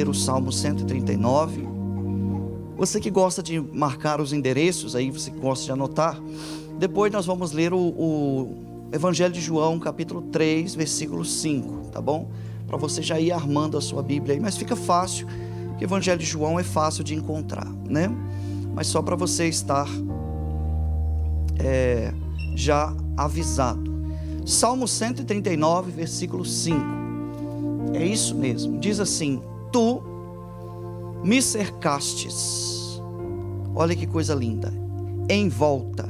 o Salmo 139. Você que gosta de marcar os endereços, aí você que gosta de anotar, depois nós vamos ler o Evangelho de João, capítulo 3, versículo 5, tá bom? Para você já ir armando a sua Bíblia aí, mas fica fácil, porque o Evangelho de João é fácil de encontrar, né? Mas só para você estar já avisado. Salmo 139, versículo 5, é isso mesmo, diz assim: Tu me cercastes, olha que coisa linda, em volta,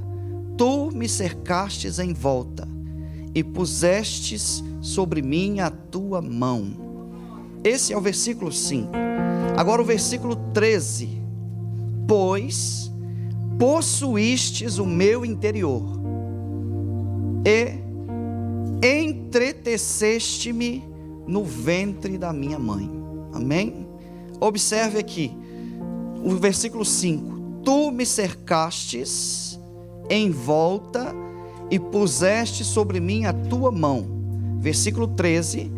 tu me cercastes em volta, e pusestes sobre mim a tua mão. Esse é o versículo 5. Agora o versículo 13: Pois possuístes o meu interior, e entreteceste-me no ventre da minha mãe. Amém? Observe aqui o versículo 5: Tu me cercastes em volta e puseste sobre mim a tua mão. Versículo 13: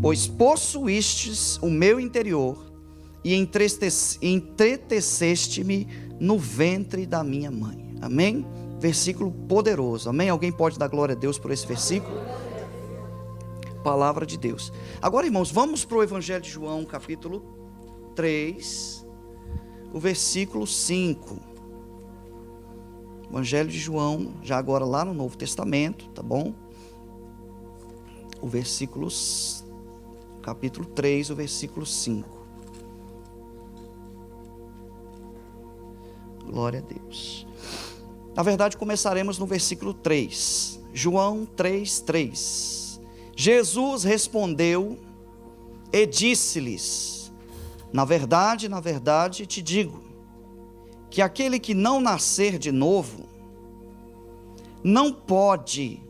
Pois possuístes o meu interior e entreteceste-me no ventre da minha mãe. Amém? Versículo poderoso. Amém? Alguém pode dar glória a Deus por esse versículo? Palavra de Deus. Agora, irmãos, vamos para o Evangelho de João, capítulo 3, o versículo 5. Evangelho de João, já agora lá no Novo Testamento, tá bom? O versículo, capítulo 3, o versículo 5. Glória a Deus. Na verdade, começaremos no versículo 3. João 3, 3. Jesus respondeu e disse-lhes: na verdade, te digo, que aquele que não nascer de novo, não pode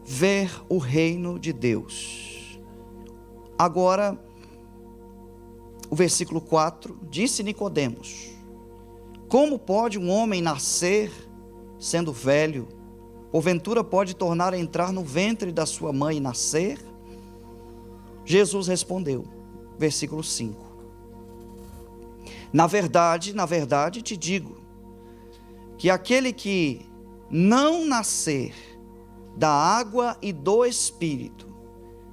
ver o reino de Deus. Agora, o versículo 4, disse Nicodemos: como pode um homem nascer sendo velho? Porventura pode tornar a entrar no ventre da sua mãe e nascer? Jesus respondeu, versículo 5: na verdade, te digo, que aquele que não nascer da água e do Espírito,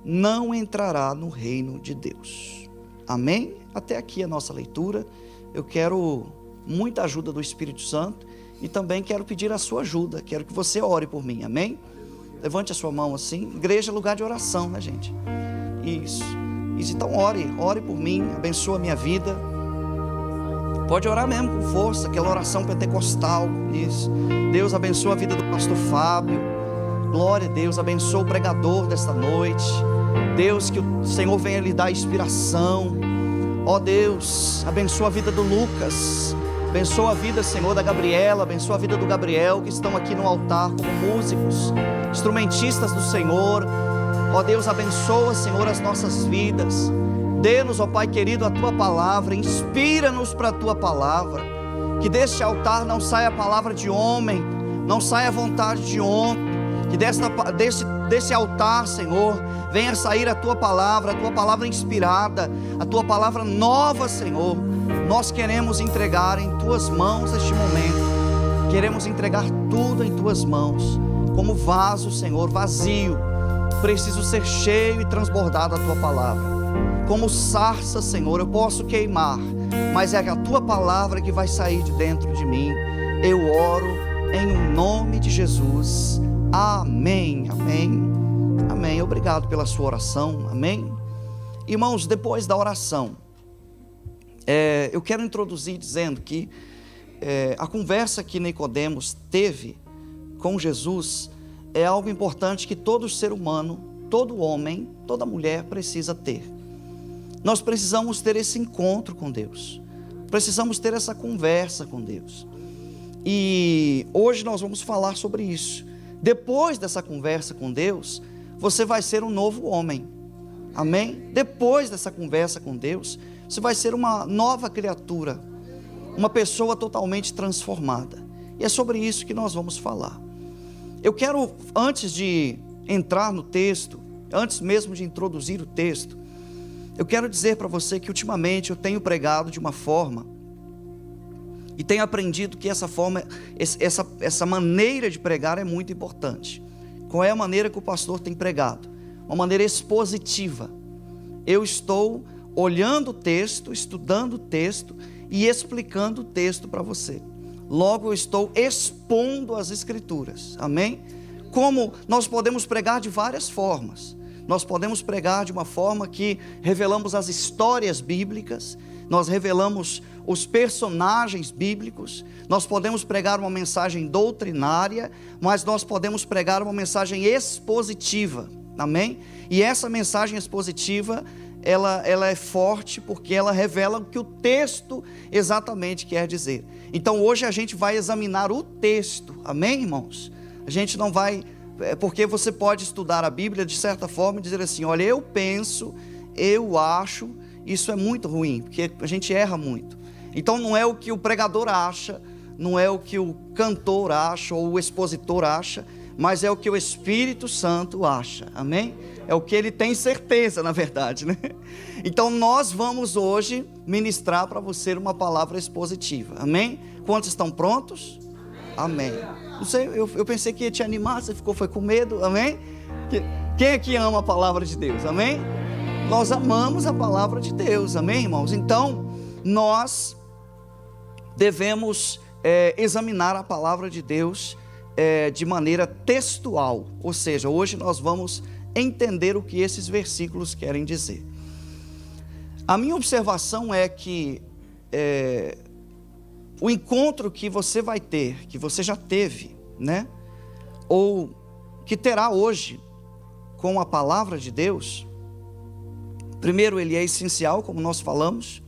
não entrará no reino de Deus. Amém? Até aqui a nossa leitura. Eu quero muita ajuda do Espírito Santo e também quero pedir a sua ajuda. Quero que você ore por mim, amém? Levante a sua mão assim. Igreja é lugar de oração, né, gente? Isso. Então ore por mim, abençoa a minha vida. Pode orar mesmo com força, aquela oração pentecostal. Isso. Deus abençoa a vida do pastor Fábio. Glória a Deus, abençoa o pregador desta noite. Deus, que o Senhor venha lhe dar inspiração. Ó Deus, abençoa a vida do Lucas. Abençoa a vida, Senhor, da Gabriela. Abençoa a vida do Gabriel, que estão aqui no altar como músicos, instrumentistas do Senhor. Ó Deus, abençoa, Senhor, as nossas vidas. Dê-nos, ó Pai querido, a Tua palavra. Inspira-nos para a Tua palavra. Que deste altar não saia a palavra de homem, não saia a vontade de homem. Que desse altar, Senhor, venha sair a Tua palavra inspirada, a Tua palavra nova, Senhor. Nós queremos entregar em Tuas mãos este momento. Queremos entregar tudo em Tuas mãos. Como vaso, Senhor, vazio, preciso ser cheio e transbordado da Tua palavra. Como sarça, Senhor, eu posso queimar, mas é a Tua palavra que vai sair de dentro de mim. Eu oro em o nome de Jesus. Amém, amém, amém. Obrigado pela sua oração, amém. Irmãos, depois da oração, eu quero introduzir dizendo que a conversa que Nicodemos teve com Jesus é algo importante que todo ser humano, todo homem, toda mulher precisa ter. Nós precisamos ter esse encontro com Deus, precisamos ter essa conversa com Deus, e hoje nós vamos falar sobre isso. Depois dessa conversa com Deus, você vai ser um novo homem, amém? Depois dessa conversa com Deus, você vai ser uma nova criatura, uma pessoa totalmente transformada, e é sobre isso que nós vamos falar. Eu quero, antes de entrar no texto, antes mesmo de introduzir o texto, Eu quero dizer para você que ultimamente eu tenho pregado de uma forma e tenho aprendido que essa maneira de pregar é muito importante. Qual é a maneira que o pastor tem pregado? Uma maneira expositiva. Eu estou olhando o texto, estudando o texto e explicando o texto para você. Logo eu estou expondo as Escrituras, amém? Como nós podemos pregar de várias formas. Nós podemos pregar de uma forma que revelamos as histórias bíblicas, nós revelamos os personagens bíblicos, nós podemos pregar uma mensagem doutrinária, mas nós podemos pregar uma mensagem expositiva, amém? E essa mensagem expositiva, ela é forte porque ela revela o que o texto exatamente quer dizer. Então hoje a gente vai examinar o texto, amém, irmãos? A gente não vai, porque você pode estudar a Bíblia de certa forma e dizer assim, olha, eu penso, eu acho, isso é muito ruim, porque a gente erra muito. Então não é o que o pregador acha, não é o que o cantor acha ou o expositor acha, mas é o que o Espírito Santo acha, amém? É o que ele tem certeza, na verdade, né? Então nós vamos hoje ministrar para você uma palavra expositiva, amém? Quantos estão prontos? Amém. Não sei, eu pensei que ia te animar, você foi com medo, amém? Quem aqui ama a palavra de Deus, amém? Nós amamos a palavra de Deus, amém, irmãos? Então nós devemos examinar a palavra de Deus de maneira textual, ou seja, hoje nós vamos entender o que esses versículos querem dizer. A minha observação é que o encontro que você vai ter, que você já teve, né? Ou que terá hoje com a palavra de Deus, primeiro ele é essencial, como nós falamos,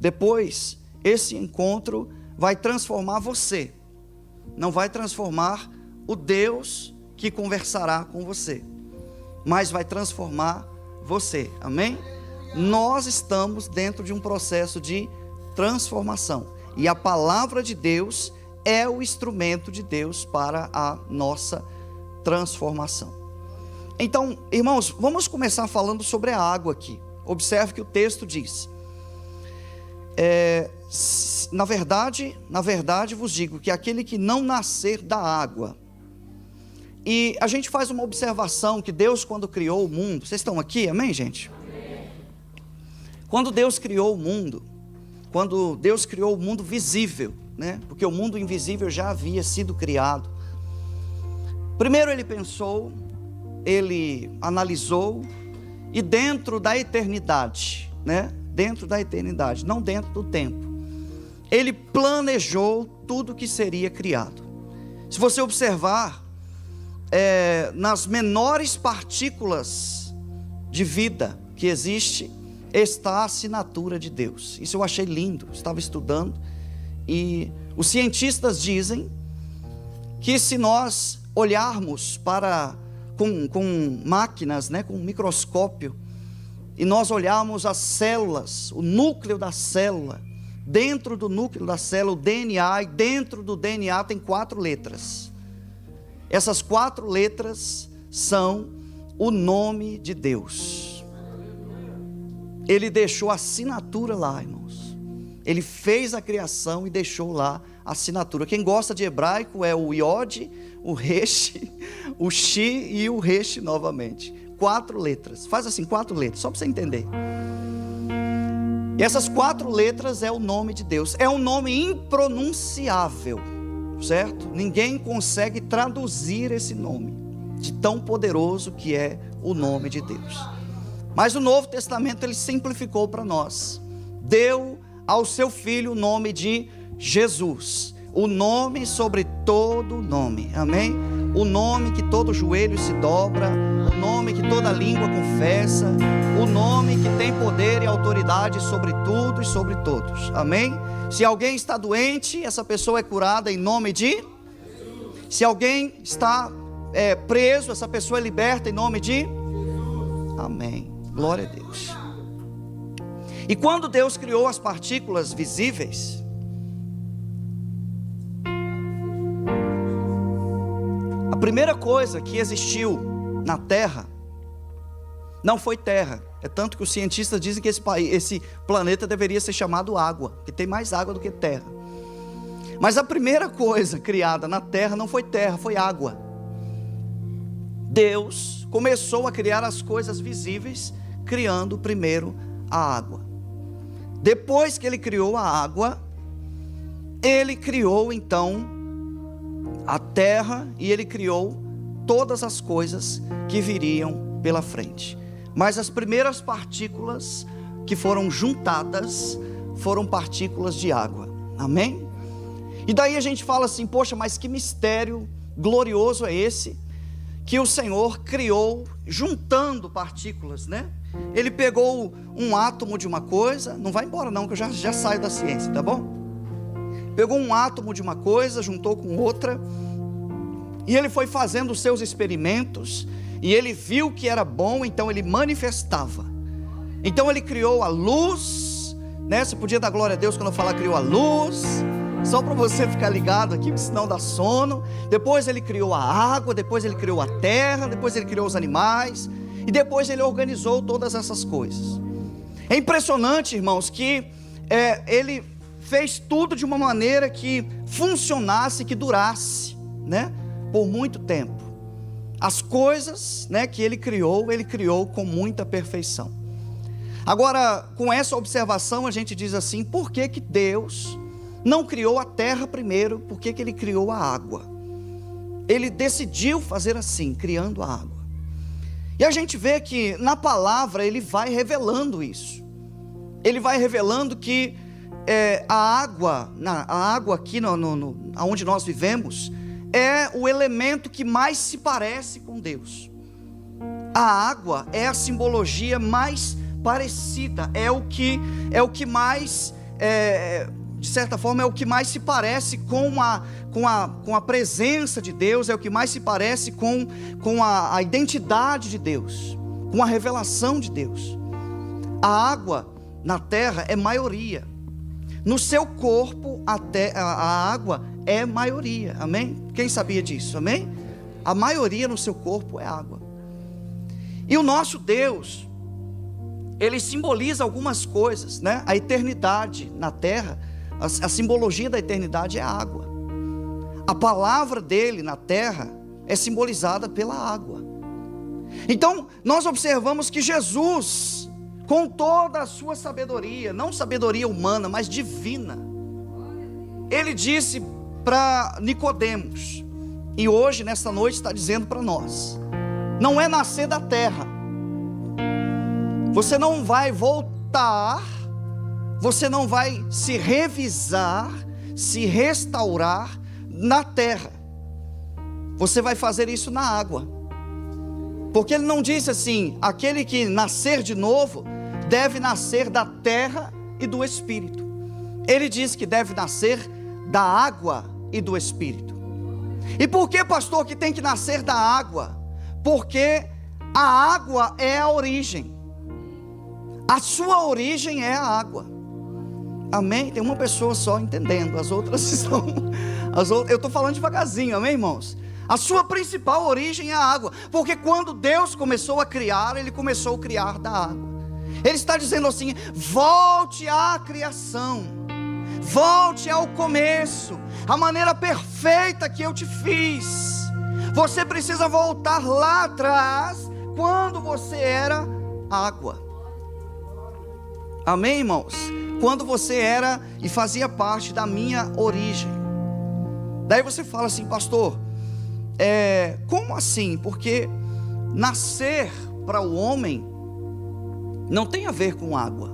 depois esse encontro vai transformar você, não vai transformar o Deus que conversará com você, mas vai transformar você, amém? Nós estamos dentro de um processo de transformação, e a palavra de Deus é o instrumento de Deus para a nossa transformação. Então, irmãos, vamos começar falando sobre a água aqui. Observe que o texto diz, na verdade vos digo que aquele que não nascer da água. E a gente faz uma observação que Deus, quando criou o mundo, vocês estão aqui, amém, gente? Amém. Quando Deus criou o mundo visível, né? Porque o mundo invisível já havia sido criado. Primeiro ele pensou, ele analisou, e dentro da eternidade, né? Dentro da eternidade, não dentro do tempo, ele planejou tudo que seria criado. Se você observar, nas menores partículas de vida que existe, está a assinatura de Deus. Isso eu achei lindo, estava estudando, e os cientistas dizem que se nós olharmos com máquinas, né, com um microscópio, e nós olharmos as células, o núcleo da célula, dentro do núcleo da célula, o DNA, e dentro do DNA tem 4 letras. Essas 4 letras são o nome de Deus. Ele deixou a assinatura lá, irmãos. Ele fez a criação e deixou lá a assinatura. Quem gosta de hebraico é o Iod, o Resh, o Shi e o Resh novamente. 4 letras. Faz assim, 4 letras, só para você entender. E essas 4 letras é o nome de Deus. É um nome impronunciável, certo? Ninguém consegue traduzir esse nome, de tão poderoso que é o nome de Deus. Mas o Novo Testamento ele simplificou para nós. Deu ao seu Filho o nome de Jesus, o nome sobre todo nome, amém? O nome que todo joelho se dobra, o nome que toda língua confessa, o nome que tem poder e autoridade sobre tudo e sobre todos, amém? Se alguém está doente, essa pessoa é curada em nome de Jesus. Se alguém está preso, essa pessoa é liberta em nome de Jesus. Amém, glória a Deus. E quando Deus criou as partículas visíveis, a primeira coisa que existiu na terra não foi terra, É tanto que os cientistas dizem que esse planeta deveria ser chamado água, porque tem mais água do que terra. Mas a primeira coisa criada na terra não foi terra, foi água. Deus começou a criar as coisas visíveis, criando primeiro a água. Depois que ele criou a água, ele criou então a terra e ele criou todas as coisas que viriam pela frente. Mas as primeiras partículas que foram juntadas foram partículas de água. Amém? E daí a gente fala assim, poxa, mas que mistério glorioso é esse que o Senhor criou juntando partículas, né? Ele pegou um átomo de uma coisa, não vai embora não, que eu já saio da ciência, tá bom? Pegou um átomo de uma coisa, juntou com outra, e ele foi fazendo os seus experimentos, e ele viu que era bom, então ele manifestava. Então ele criou a luz, né? Você podia dar glória a Deus quando eu falar criou a luz, só para você ficar ligado aqui, senão dá sono. Depois ele criou a água, depois ele criou a terra, depois ele criou os animais, e depois ele organizou todas essas coisas. É impressionante, irmãos, que ele fez tudo de uma maneira que funcionasse, que durasse, né? Por muito tempo. As coisas, né, que ele criou com muita perfeição. Agora, com essa observação, a gente diz assim, por que que Deus não criou a terra primeiro? Por que que ele criou a água? Ele decidiu fazer assim, criando a água. E a gente vê que na palavra ele vai revelando isso. Ele vai revelando que a água aqui onde nós vivemos é o elemento que mais se parece com Deus. A água é a simbologia mais parecida, é o que mais, de certa forma, é o que mais se parece com a presença de Deus, é o que mais se parece com a identidade de Deus, com a revelação de Deus. A água na terra é maioria. No seu corpo, a água é maioria, amém? Quem sabia disso, amém? A maioria no seu corpo é água. E o nosso Deus, ele simboliza algumas coisas, né? A eternidade na terra, a simbologia da eternidade é a água. A palavra dele na terra é simbolizada pela água. Então, nós observamos que Jesus, com toda a sua sabedoria, não sabedoria humana, mas divina, ele disse para Nicodemos, e hoje, nesta noite, está dizendo para nós: não é nascer da terra, você não vai voltar, você não vai se revisar, se restaurar na terra, você vai fazer isso na água. Porque ele não disse assim, aquele que nascer de novo deve nascer da terra e do Espírito. Ele disse que deve nascer da água e do Espírito. E por que, pastor, que tem que nascer da água? Porque a água é a origem. A sua origem é a água. Amém? Tem uma pessoa só entendendo, as outras estão... eu estou falando devagarzinho, amém, irmãos? A sua principal origem é a água. Porque quando Deus começou a criar, ele começou a criar da água. Ele está dizendo assim, volte à criação, volte ao começo, a maneira perfeita que eu te fiz. Você precisa voltar lá atrás, quando você era água. Amém, irmãos? Quando você era e fazia parte da minha origem. Daí você fala assim, pastor, como assim? Porque nascer para o homem não tem a ver com água.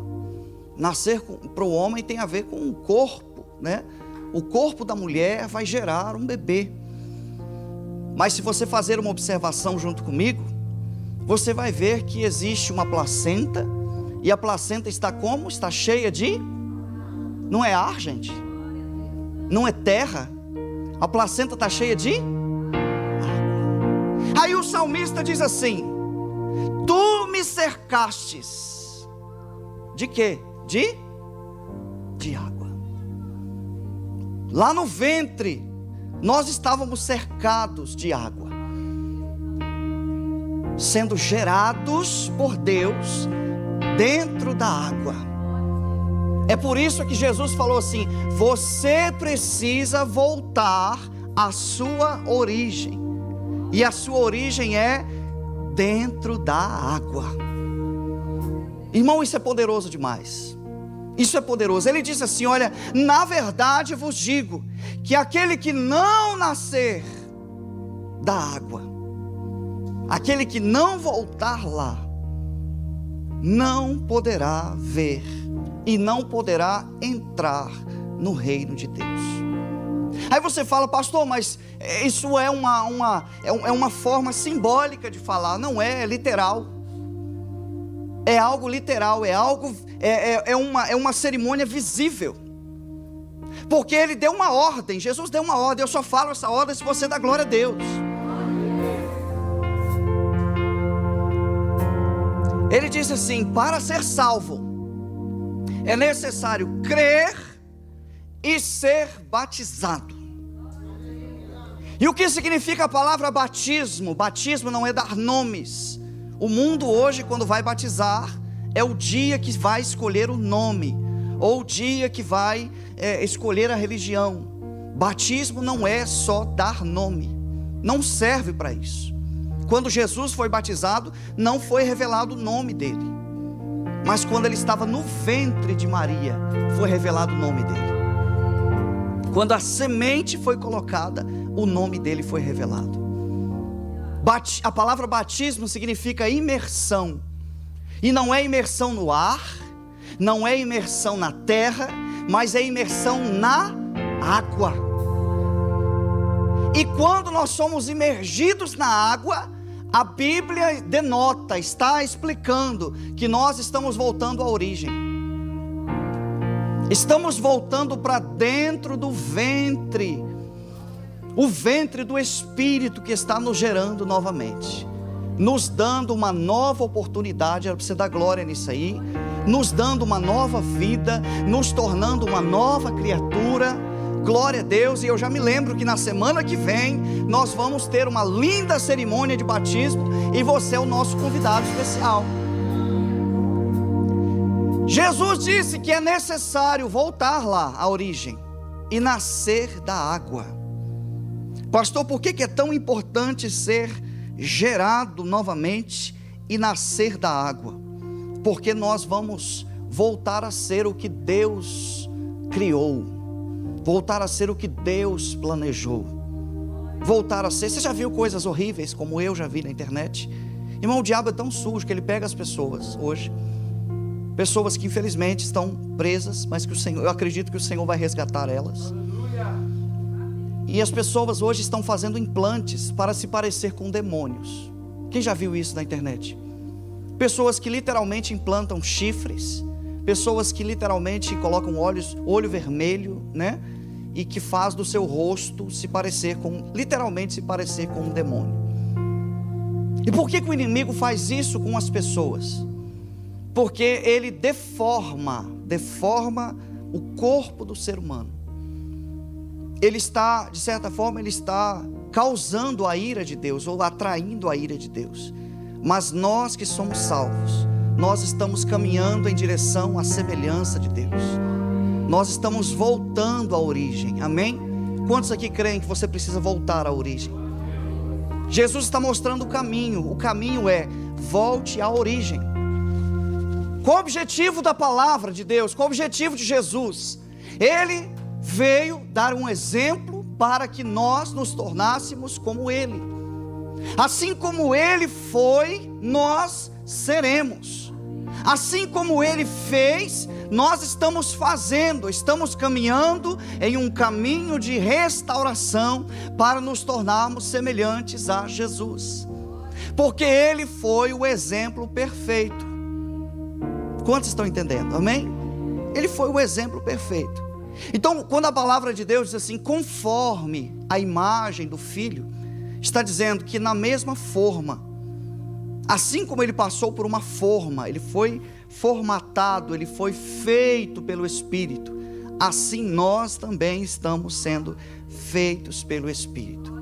Nascer para o homem tem a ver com o corpo, né? O corpo da mulher vai gerar um bebê. Mas se você fazer uma observação junto comigo, você vai ver que existe uma placenta. E a placenta está como? Está cheia de... Não é ar, gente? Não é terra? A placenta está cheia de... água. Aí o salmista diz assim, tu me cercastes. De quê? De água. Lá no ventre, nós estávamos cercados de água, sendo gerados por Deus dentro da água. É por isso que Jesus falou assim: você precisa voltar à sua origem. E a sua origem é dentro da água. Irmão, isso é poderoso demais. Isso é poderoso. Ele disse assim: olha, na verdade vos digo, que aquele que não nascer da água, aquele que não voltar lá, não poderá ver e não poderá entrar no reino de Deus. Aí você fala: pastor, mas isso é uma forma simbólica de falar. Não é, é literal. É algo literal, é uma cerimônia visível. Porque ele deu uma ordem, Jesus deu uma ordem. Eu só falo essa ordem se você dá glória a Deus. Ele disse assim: para ser salvo, é necessário crer e ser batizado. E o que significa a palavra batismo? Batismo não é dar nomes. O mundo hoje, quando vai batizar, é o dia que vai escolher o nome, ou o dia que vai escolher a religião. Batismo não é só dar nome, não serve para isso. Quando Jesus foi batizado, não foi revelado o nome dele, mas quando ele estava no ventre de Maria, foi revelado o nome dele. Quando a semente foi colocada, o nome dele foi revelado. A palavra batismo significa imersão. E não é imersão no ar, não é imersão na terra, mas é imersão na água. E quando nós somos imergidos na água, a Bíblia denota, está explicando que nós estamos voltando à origem. Estamos voltando para dentro do ventre, o ventre do Espírito que está nos gerando novamente, nos dando uma nova oportunidade. Era para você dar glória nisso aí, nos dando uma nova vida, nos tornando uma nova criatura. Glória a Deus. E eu já me lembro que na semana que vem nós vamos ter uma linda cerimônia de batismo, e você é o nosso convidado especial. Jesus disse que é necessário voltar lá à origem e nascer da água. Pastor, por que é tão importante ser gerado novamente e nascer da água? Porque nós vamos voltar a ser o que Deus criou, voltar a ser o que Deus planejou, voltar a ser. Você já viu coisas horríveis como eu já vi na internet? Irmão, o diabo é tão sujo que ele pega as pessoas hoje, pessoas que infelizmente estão presas, mas que o Senhor, eu acredito que o Senhor vai resgatar elas. E as pessoas hoje estão fazendo implantes para se parecer com demônios. Quem já viu isso na internet? Pessoas que literalmente implantam chifres, pessoas que literalmente colocam olho vermelho, né? E que faz do seu rosto se parecer com, literalmente se parecer com um demônio. E por que o inimigo faz isso com as pessoas? Porque ele deforma o corpo do ser humano. Ele está, de certa forma, ele está causando a ira de Deus, ou atraindo a ira de Deus. Mas nós que somos salvos, nós estamos caminhando em direção à semelhança de Deus. Nós estamos voltando à origem, amém? Quantos aqui creem que você precisa voltar à origem? Jesus está mostrando o caminho é: volte à origem. Qual o objetivo da palavra de Deus? Qual o objetivo de Jesus? Ele veio dar um exemplo para que nós nos tornássemos como Ele. Assim como Ele foi, nós seremos. Assim como Ele fez, nós estamos fazendo, estamos caminhando em um caminho de restauração para nos tornarmos semelhantes a Jesus, porque Ele foi o exemplo perfeito. Quantos estão entendendo? Amém? Ele foi o exemplo perfeito. Então, quando a palavra de Deus diz assim, conforme a imagem do Filho, está dizendo que na mesma forma, assim como Ele passou por uma forma, Ele foi formatado, Ele foi feito pelo Espírito, assim nós também estamos sendo feitos pelo Espírito.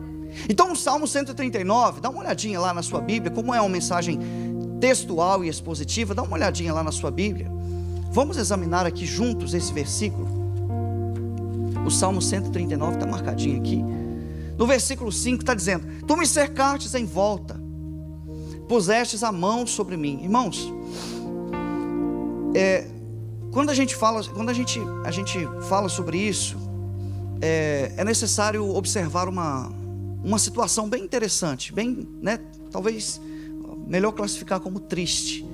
Então o Salmo 139, dá uma olhadinha lá na sua Bíblia, como é uma mensagem textual e expositiva, dá uma olhadinha lá na sua Bíblia. Vamos examinar aqui juntos esse versículo. O Salmo 139 está marcadinho aqui. No versículo 5 está dizendo: tu me cercastes em volta, pusestes a mão sobre mim. Irmãos, quando a gente fala sobre isso, é necessário observar uma situação bem interessante, bem, né, talvez melhor classificar como triste.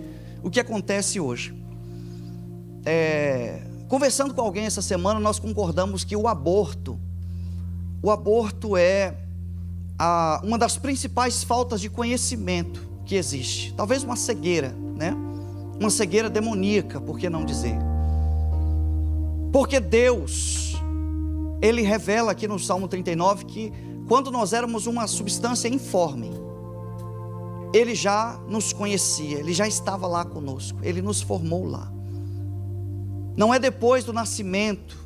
O que acontece hoje? Conversando com alguém essa semana, nós concordamos que o aborto é uma das principais faltas de conhecimento que existe. Talvez uma cegueira, né? Uma cegueira demoníaca, por que não dizer? Porque Deus, Ele revela aqui no Salmo 39 que quando nós éramos uma substância informe, Ele já nos conhecia, Ele já estava lá conosco, Ele nos formou lá. Não é depois do nascimento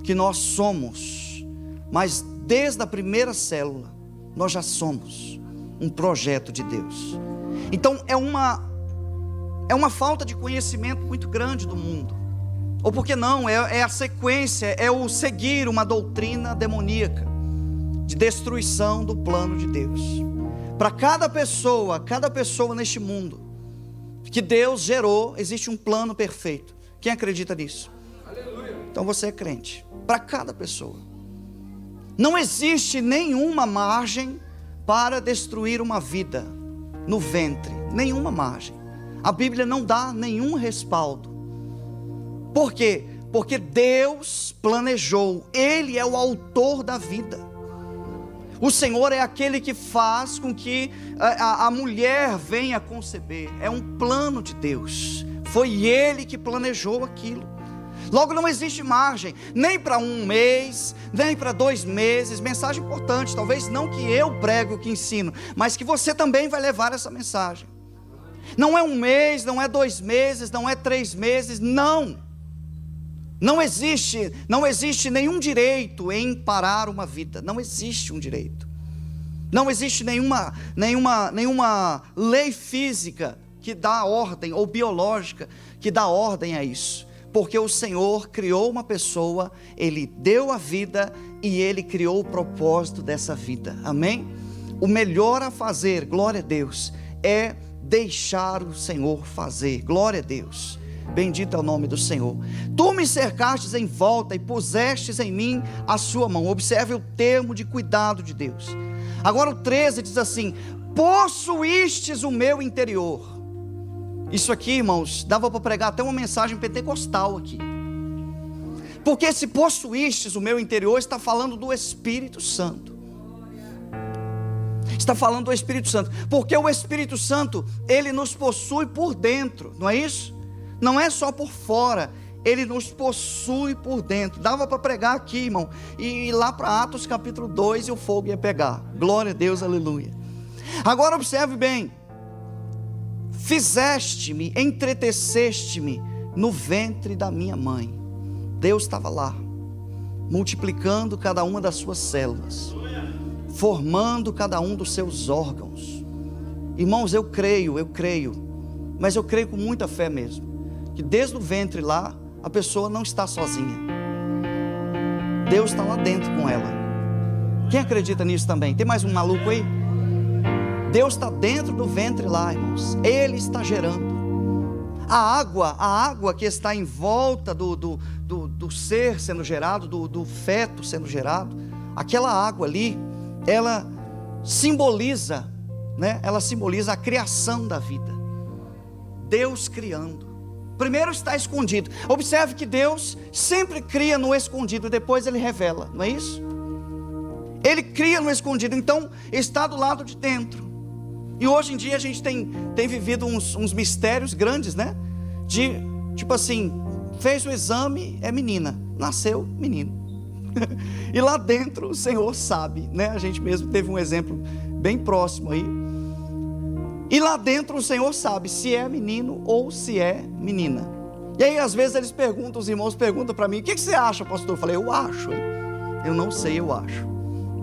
que nós somos, mas desde a primeira célula, nós já somos um projeto de Deus. Então é uma falta de conhecimento muito grande do mundo. Ou por que não, é a sequência, é o seguir uma doutrina demoníaca, de destruição do plano de Deus. Para cada pessoa neste mundo, que Deus gerou, existe um plano perfeito. Quem acredita nisso? Aleluia. Então você é crente. Para cada pessoa. Não existe nenhuma margem para destruir uma vida no ventre. Nenhuma margem. A Bíblia não dá nenhum respaldo. Por quê? Porque Deus planejou. Ele é o autor da vida. O Senhor é aquele que faz com que a mulher venha conceber. É um plano de Deus. Foi Ele que planejou aquilo. Logo não existe margem, nem para um mês, nem para 2 meses. Mensagem importante, talvez não que eu prego o que ensino, mas que você também vai levar essa mensagem. Não é 1 mês, não é 2 meses, não é 3 meses, não. Não existe nenhum direito em parar uma vida. Não existe um direito. Não existe nenhuma lei física que dá ordem, ou biológica, que dá ordem a isso. Porque o Senhor criou uma pessoa, Ele deu a vida e Ele criou o propósito dessa vida. Amém? O melhor a fazer, glória a Deus, é deixar o Senhor fazer. Glória a Deus. Bendito é o nome do Senhor. Tu me cercastes em volta e pusestes em mim a sua mão. Observe o termo de cuidado de Deus. Agora o 13 diz assim: possuístes o meu interior. Isso aqui, irmãos, dava para pregar até uma mensagem pentecostal aqui. Porque se possuístes o meu interior, está falando do Espírito Santo. Está falando do Espírito Santo. Porque o Espírito Santo, ele nos possui por dentro, não é isso? Não é só por fora, ele nos possui por dentro. Dava para pregar aqui, irmão, e ir lá para Atos capítulo 2 e o fogo ia pegar. Glória a Deus, aleluia. Agora observe bem: fizeste-me, entreteceste-me no ventre da minha mãe. Deus estava lá, multiplicando cada uma das suas células, formando cada um dos seus órgãos. Irmãos, eu creio, mas eu creio com muita fé mesmo, que desde o ventre lá, a pessoa não está sozinha. Deus está lá dentro com ela. Quem acredita nisso também? Tem mais um maluco aí? Deus está dentro do ventre lá, irmãos. Ele está gerando. A água que está em volta do ser sendo gerado, do feto sendo gerado, aquela água ali, ela simboliza, né? Ela simboliza a criação da vida. Deus criando. Primeiro está escondido. Observe que Deus sempre cria no escondido, depois Ele revela, não é isso? Ele cria no escondido, então está do lado de dentro. E hoje em dia a gente tem vivido uns mistérios grandes, né? Tipo assim, fez o exame, é menina, nasceu menino. E lá dentro o Senhor sabe, né? A gente mesmo teve um exemplo bem próximo aí. E lá dentro o Senhor sabe se é menino ou se é menina. E aí às vezes eles perguntam, os irmãos perguntam para mim: o que você acha, pastor? Eu falei: eu acho, hein? Eu não sei, eu acho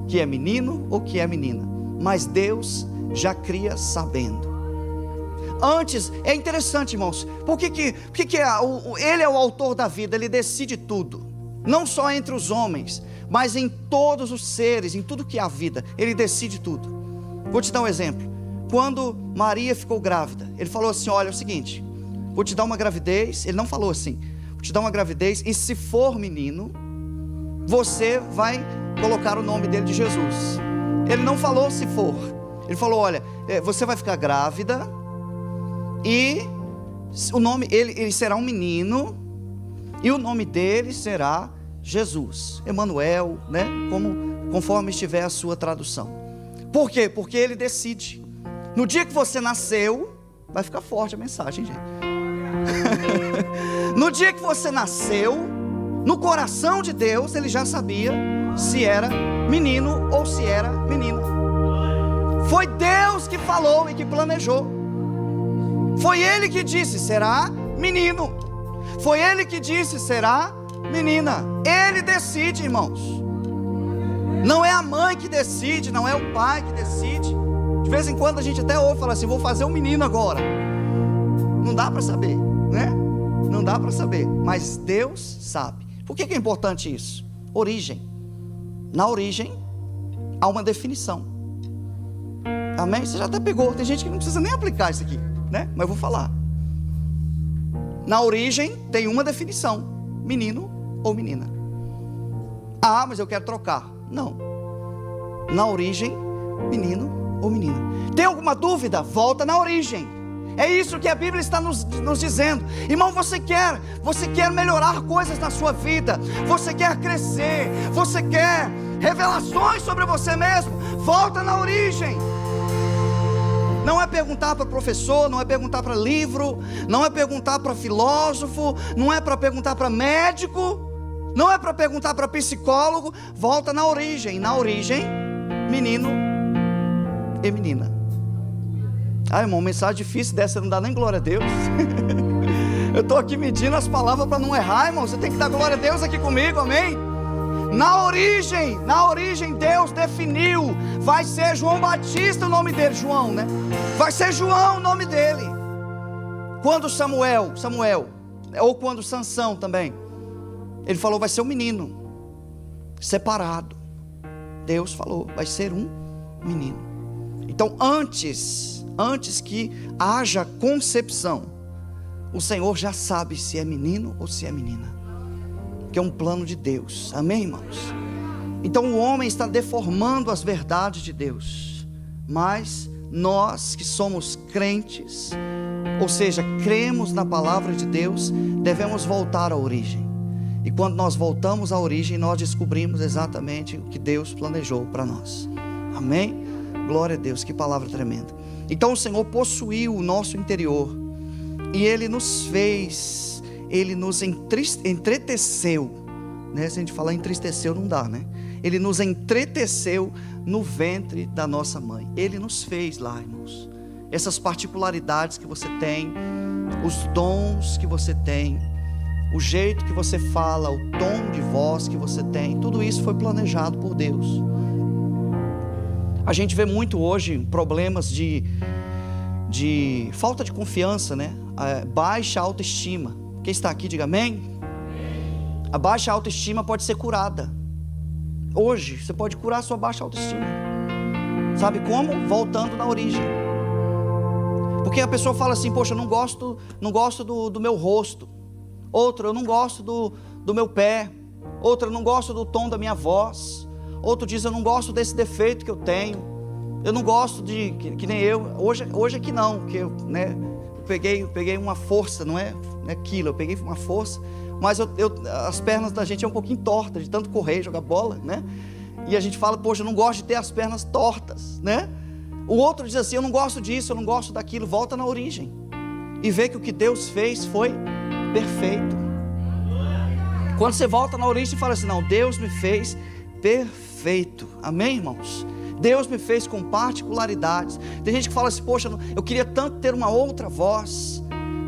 que é menino ou que é menina, mas Deus já cria sabendo. Antes, é interessante, irmãos, por que ele é o autor da vida, ele decide tudo, não só entre os homens, mas em todos os seres, em tudo que há vida, ele decide tudo. Vou te dar um exemplo. Quando Maria ficou grávida, ele falou assim: olha, é o seguinte, vou te dar uma gravidez. Ele não falou assim: vou te dar uma gravidez, e se for menino, você vai colocar o nome dele de Jesus. Ele não falou se for, ele falou: olha, você vai ficar grávida, e o nome, ele será um menino, e o nome dele será Jesus, Emanuel, né? Conforme estiver a sua tradução. Por quê? Porque ele decide. No dia que você nasceu, vai ficar forte a mensagem, gente. No dia que você nasceu, no coração de Deus, ele já sabia se era menino ou se era menina. Foi Deus que falou e que planejou. Foi ele que disse: será menino. Foi ele que disse: será menina. Ele decide, irmãos. Não é a mãe que decide, não é o pai que decide. De vez em quando a gente até ouve falar assim: vou fazer um menino agora. Não dá para saber, né? Não dá para saber, mas Deus sabe. Por que é importante isso? Origem. Na origem há uma definição. Amém? Você já até pegou. Tem gente que não precisa nem aplicar isso aqui, né? Mas eu vou falar. Na origem tem uma definição: menino ou menina. Ah, mas eu quero trocar. Não. Na origem, menino ou menina. Tem alguma dúvida? Volta na origem. É isso que a Bíblia está nos dizendo. Irmão, você quer melhorar coisas na sua vida, você quer crescer, você quer revelações sobre você mesmo, volta na origem. Não é perguntar para professor, não é perguntar para livro, não é perguntar para filósofo, não é para perguntar para médico, não é para perguntar para psicólogo. Volta na origem. Na origem, menino e menina. Ah, irmão, mensagem difícil dessa, não dá nem glória a Deus. Eu estou aqui medindo as palavras para não errar, irmão. Você tem que dar glória a Deus aqui comigo, amém? Na origem Deus definiu: vai ser João Batista o nome dele, João, né? Vai ser João o nome dele. Quando Samuel, ou quando Sansão também, ele falou: vai ser um menino, separado. Deus falou: vai ser um menino. Então antes que haja concepção, o Senhor já sabe se é menino ou se é menina, que é um plano de Deus, amém, irmãos? Então o homem está deformando as verdades de Deus, mas nós que somos crentes, ou seja, cremos na palavra de Deus, devemos voltar à origem. E quando nós voltamos à origem, nós descobrimos exatamente o que Deus planejou para nós, amém? Glória a Deus, que palavra tremenda. Então o Senhor possuiu o nosso interior, e Ele nos fez, Ele nos entreteceu, né? Se a gente falar entristeceu não dá, né? Ele nos entreteceu no ventre da nossa mãe. Ele nos fez lá, irmãos. Essas particularidades que você tem, os dons que você tem, o jeito que você fala, o tom de voz que você tem, tudo isso foi planejado por Deus. A gente vê muito hoje problemas de falta de confiança, né? Baixa autoestima. Quem está aqui, diga amém. A baixa autoestima pode ser curada. Hoje, você pode curar a sua baixa autoestima. Sabe como? Voltando na origem. Porque a pessoa fala assim: poxa, eu não gosto do meu rosto. Outro, eu não gosto do meu pé. Outro, eu não gosto do tom da minha voz. Outro diz: eu não gosto desse defeito que eu tenho. Eu não gosto de, que nem eu. Hoje aqui não, porque eu, né, peguei uma força, não é quilo, eu peguei uma força. Mas as pernas da gente é um pouquinho tortas, de tanto correr, jogar bola, né? E a gente fala: poxa, eu não gosto de ter as pernas tortas, né? O outro diz assim: eu não gosto disso, eu não gosto daquilo. Volta na origem e vê que o que Deus fez foi perfeito. Quando você volta na origem e fala assim: não, Deus me fez perfeito, amém, irmãos? Deus me fez com particularidades. Tem gente que fala assim: poxa, eu queria tanto ter uma outra voz.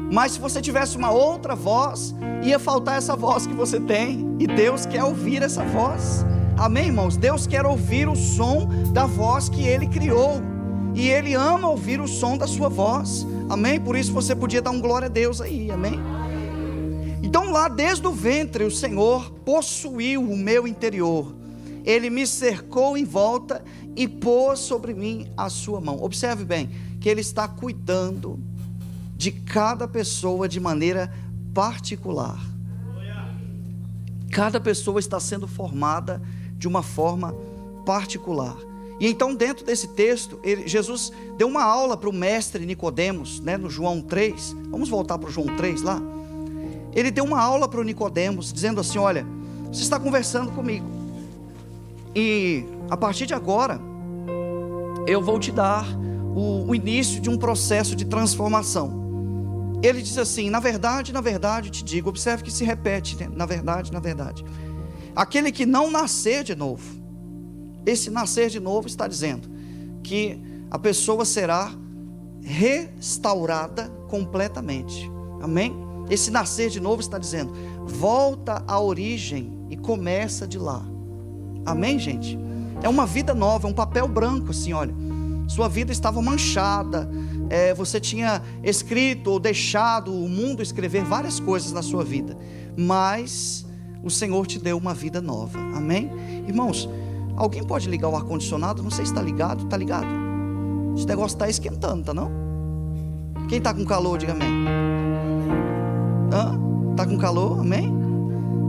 Mas se você tivesse uma outra voz, ia faltar essa voz que você tem. E Deus quer ouvir essa voz, amém, irmãos? Deus quer ouvir o som da voz que Ele criou, e Ele ama ouvir o som da sua voz. Amém? Por isso você podia dar um glória a Deus aí, amém? Então lá desde o ventre o Senhor possuiu o meu interior. Ele me cercou em volta e pôs sobre mim a sua mão. Observe bem, que Ele está cuidando de cada pessoa de maneira particular. Cada pessoa está sendo formada de uma forma particular. E então dentro desse texto, Jesus deu uma aula para o mestre Nicodemos, né, no João 3. Vamos voltar para o João 3 lá. Ele deu uma aula para o Nicodemos, dizendo assim: olha, você está conversando comigo, e a partir de agora eu vou te dar o início de um processo de transformação. Ele diz assim: na verdade te digo. Observe que se repete, né? Na verdade, aquele que não nascer de novo. Esse nascer de novo está dizendo que a pessoa será restaurada completamente. Amém? Esse nascer de novo está dizendo: volta à origem e começa de lá. Amém, gente? É uma vida nova, é um papel branco assim, olha. Sua vida estava manchada, você tinha escrito ou deixado o mundo escrever várias coisas na sua vida, mas o Senhor te deu uma vida nova. Amém? Irmãos, alguém pode ligar o ar-condicionado? Não sei se está ligado. Está ligado? Esse negócio está esquentando, tá não? Quem está com calor, diga amém. Está com calor? Amém?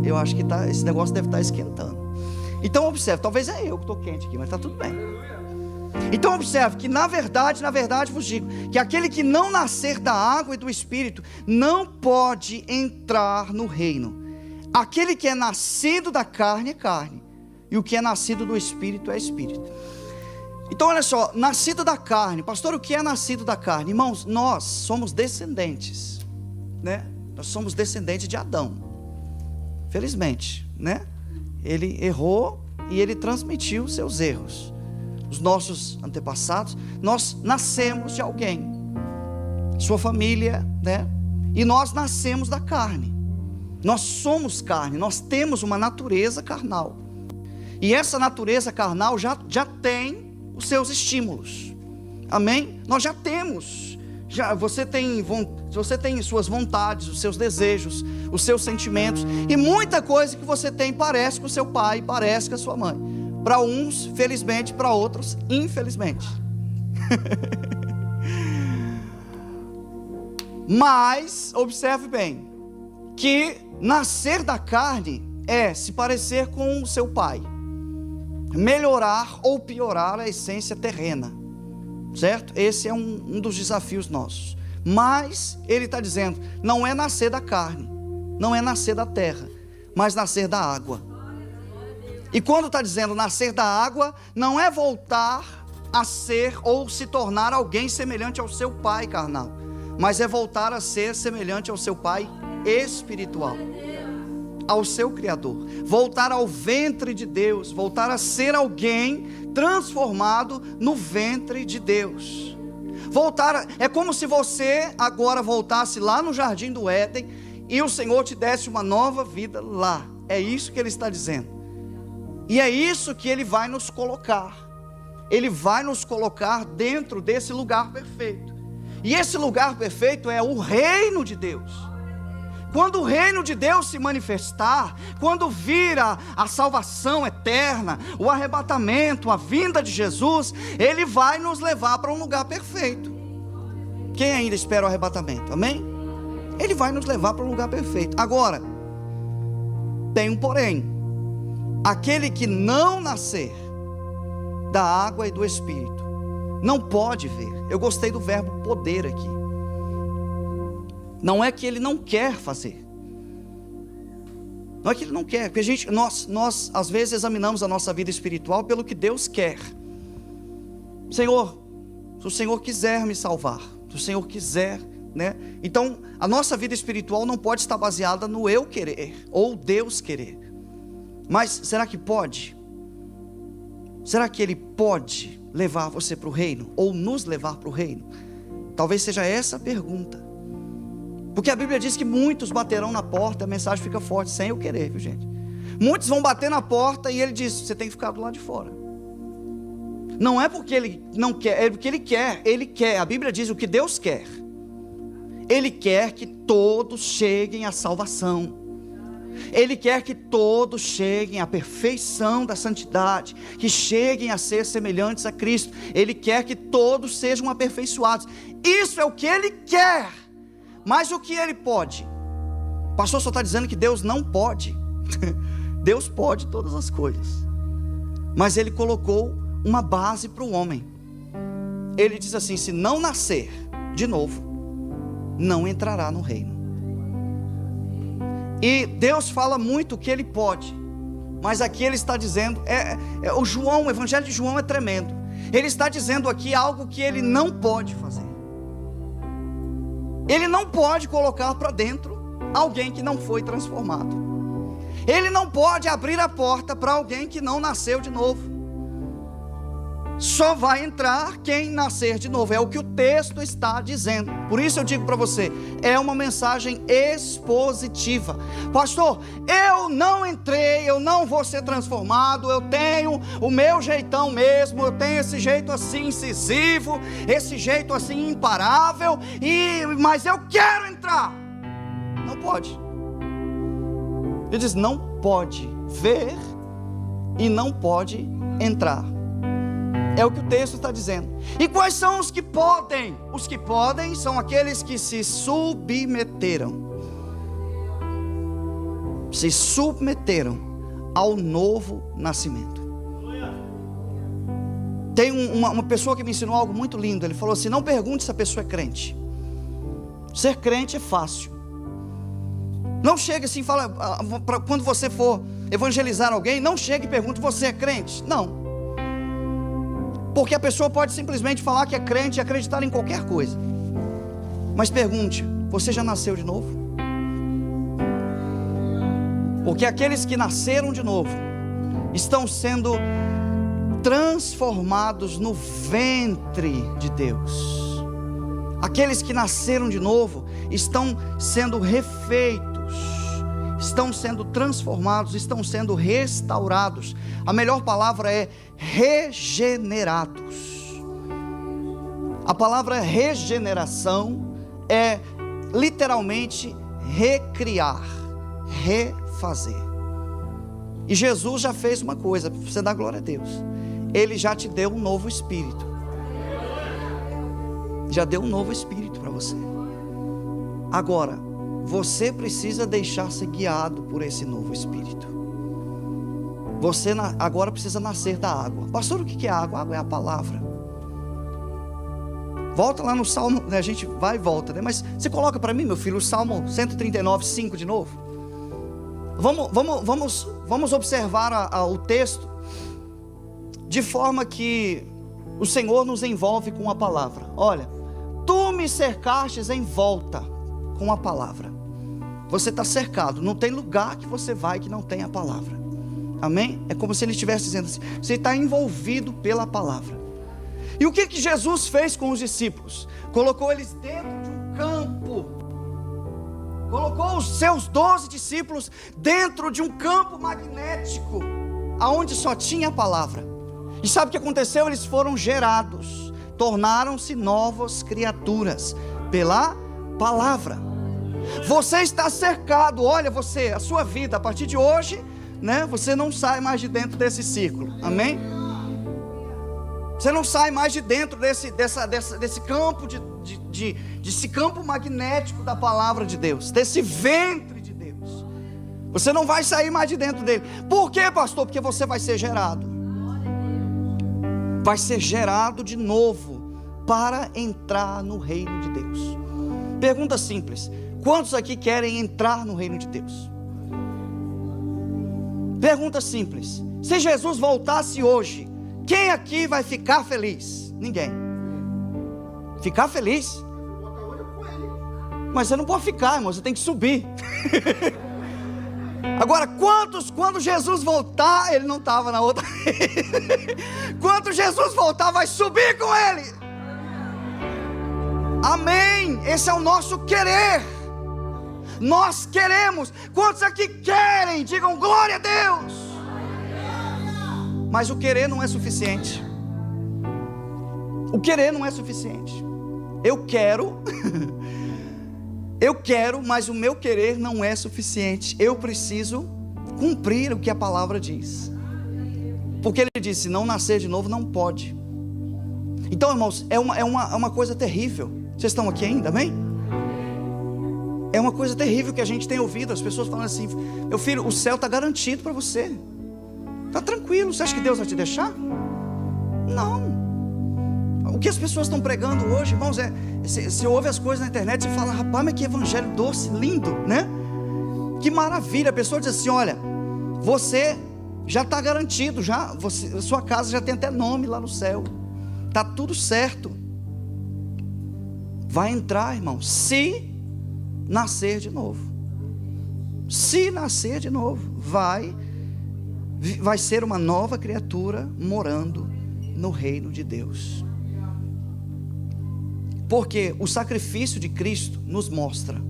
Eu acho que esse negócio deve estar esquentando. Então observe, talvez é eu que estou quente aqui, mas está tudo bem. Então observe que na verdade vos digo, que aquele que não nascer da água e do Espírito, não pode entrar no reino. Aquele que é nascido da carne é carne, e o que é nascido do Espírito é Espírito. Então olha só, nascido da carne. Pastor, o que é nascido da carne? Irmãos, nós somos descendentes, né? Nós somos descendentes de Adão. Felizmente, né? Ele errou e ele transmitiu seus erros. Os nossos antepassados, nós nascemos de alguém, sua família, né? E nós nascemos da carne. Nós somos carne, nós temos uma natureza carnal. E essa natureza carnal já tem os seus estímulos. Amém? Nós já temos. Você tem suas vontades, os seus desejos, os seus sentimentos, e muita coisa que você tem parece com o seu pai, parece com a sua mãe. Para uns, felizmente, para outros, infelizmente. Mas, observe bem, que nascer da carne é se parecer com o seu pai, melhorar ou piorar a essência terrena, certo? Esse é um dos desafios nossos. Mas ele está dizendo, não é nascer da carne, não é nascer da terra, mas nascer da água. E quando está dizendo nascer da água, não é voltar a ser ou se tornar alguém semelhante ao seu pai carnal, mas é voltar a ser semelhante ao seu pai espiritual, ao seu Criador, voltar ao ventre de Deus, voltar a ser alguém transformado no ventre de Deus. É como se você agora voltasse lá no jardim do Éden e o Senhor te desse uma nova vida lá. É isso que Ele está dizendo. E é isso que Ele vai nos colocar. Ele vai nos colocar dentro desse lugar perfeito. E esse lugar perfeito é o reino de Deus. Quando o reino de Deus se manifestar, quando vir a salvação eterna, o arrebatamento, a vinda de Jesus, Ele vai nos levar para um lugar perfeito. Quem ainda espera o arrebatamento? Amém? Ele vai nos levar para um lugar perfeito. Agora, tem um porém: aquele que não nascer da água e do Espírito não pode ver. Eu gostei do verbo poder aqui. Não é que ele não quer fazer, não é que ele não quer, porque nós às vezes examinamos a nossa vida espiritual pelo que Deus quer. Senhor, se o Senhor quiser me salvar, se o Senhor quiser, né? Então a nossa vida espiritual não pode estar baseada no eu querer ou Deus querer. Mas será que pode? Será que Ele pode levar você para o reino, ou nos levar para o reino? Talvez seja essa a pergunta. Porque a Bíblia diz que muitos baterão na porta, a mensagem fica forte, sem eu querer, viu gente? Muitos vão bater na porta e Ele diz, você tem que ficar do lado de fora. Não é porque Ele não quer, é porque Ele quer, a Bíblia diz o que Deus quer. Ele quer que todos cheguem à salvação. Ele quer que todos cheguem à perfeição da santidade, que cheguem a ser semelhantes a Cristo. Ele quer que todos sejam aperfeiçoados. Isso é o que Ele quer. Mas o que Ele pode? O pastor só está dizendo que Deus não pode. Deus pode todas as coisas. Mas Ele colocou uma base para o homem. Ele diz assim: se não nascer de novo, não entrará no reino. E Deus fala muito que Ele pode, mas aqui Ele está dizendo, o Evangelho de João é tremendo. Ele está dizendo aqui algo que Ele não pode fazer. Ele não pode colocar para dentro alguém que não foi transformado. Ele não pode abrir a porta para alguém que não nasceu de novo. Só vai entrar quem nascer de novo. É o que o texto está dizendo. Por isso eu digo para você, é uma mensagem expositiva. Pastor, eu não entrei, eu não vou ser transformado, eu tenho o meu jeitão mesmo, eu tenho esse jeito assim incisivo, esse jeito assim imparável, mas eu quero entrar. Não pode. Ele diz, não pode ver e não pode entrar. É o que o texto está dizendo. E quais são os que podem? Os que podem são aqueles que se submeteram. Se submeteram ao novo nascimento. Tem uma pessoa que me ensinou algo muito lindo. Ele falou assim: não pergunte se a pessoa é crente. Ser crente é fácil. Não chegue assim e fala, quando você for evangelizar alguém, não chegue e pergunte, você é crente? Não. Porque a pessoa pode simplesmente falar que é crente e acreditar em qualquer coisa. Mas pergunte, você já nasceu de novo? Porque aqueles que nasceram de novo estão sendo transformados no ventre de Deus. Aqueles que nasceram de novo estão sendo refeitos, estão sendo transformados, estão sendo restaurados. A melhor palavra é regenerados. A palavra regeneração é literalmente recriar, refazer. E Jesus já fez uma coisa, para você dar glória a Deus. Ele já te deu um novo espírito. Já deu um novo espírito para você. Agora, você precisa deixar ser guiado por esse novo espírito. Você agora precisa nascer da água. Pastor, o que é água? A água é a palavra. Volta lá no Salmo, né? A gente vai e volta, né? Mas você coloca para mim, meu filho, o Salmo 139, 5 de novo. Vamos observar o texto de forma que o Senhor nos envolve com a palavra. Olha, tu me cercastes em volta com a palavra. Você está cercado, não tem lugar que você vai que não tenha a palavra. Amém? É como se ele estivesse dizendo assim, você está envolvido pela palavra. E o que Jesus fez com os discípulos? Colocou eles dentro de um campo. Colocou os seus 12 discípulos dentro de um campo magnético, aonde só tinha a palavra. E sabe o que aconteceu? Eles foram gerados, tornaram-se novas criaturas pela palavra. Você está cercado, olha você, a sua vida, a partir de hoje, né, você não sai mais de dentro desse círculo, amém? Você não sai mais de dentro desse campo, desse campo magnético da palavra de Deus, desse ventre de Deus. Você não vai sair mais de dentro dele. Por quê, pastor? Porque você vai ser gerado. Vai ser gerado de novo para entrar no reino de Deus. Pergunta simples: quantos aqui querem entrar no reino de Deus? Pergunta simples: se Jesus voltasse hoje, quem aqui vai ficar feliz? Ninguém. Ficar feliz? Mas você não pode ficar, irmão, você tem que subir. Agora, quantos, quando Jesus voltar, ele não estava na outra. Quando Jesus voltar, vai subir com ele. Amém. Esse é o nosso querer. Nós queremos. Quantos aqui querem? Digam glória a Deus. Mas o querer não é suficiente. O querer não é suficiente. Eu quero, Eu quero, mas o meu querer não é suficiente. Eu preciso cumprir o que a palavra diz. Porque ele disse, não nascer de novo não pode. Então, irmãos, é uma coisa terrível. Vocês estão aqui ainda, amém? É uma coisa terrível que a gente tem ouvido. As pessoas falando assim, meu filho, o céu está garantido para você. Está tranquilo, você acha que Deus vai te deixar? Não. O que as pessoas estão pregando hoje, irmãos, você ouve as coisas na internet e fala, rapaz, mas que evangelho doce, lindo, né? Que maravilha. A pessoa diz assim, olha, você já está garantido, sua casa já tem até nome lá no céu, está tudo certo. Vai entrar, irmão, se nascer de novo. Se nascer de novo, vai ser uma nova criatura morando no reino de Deus. Porque o sacrifício de Cristo nos mostra,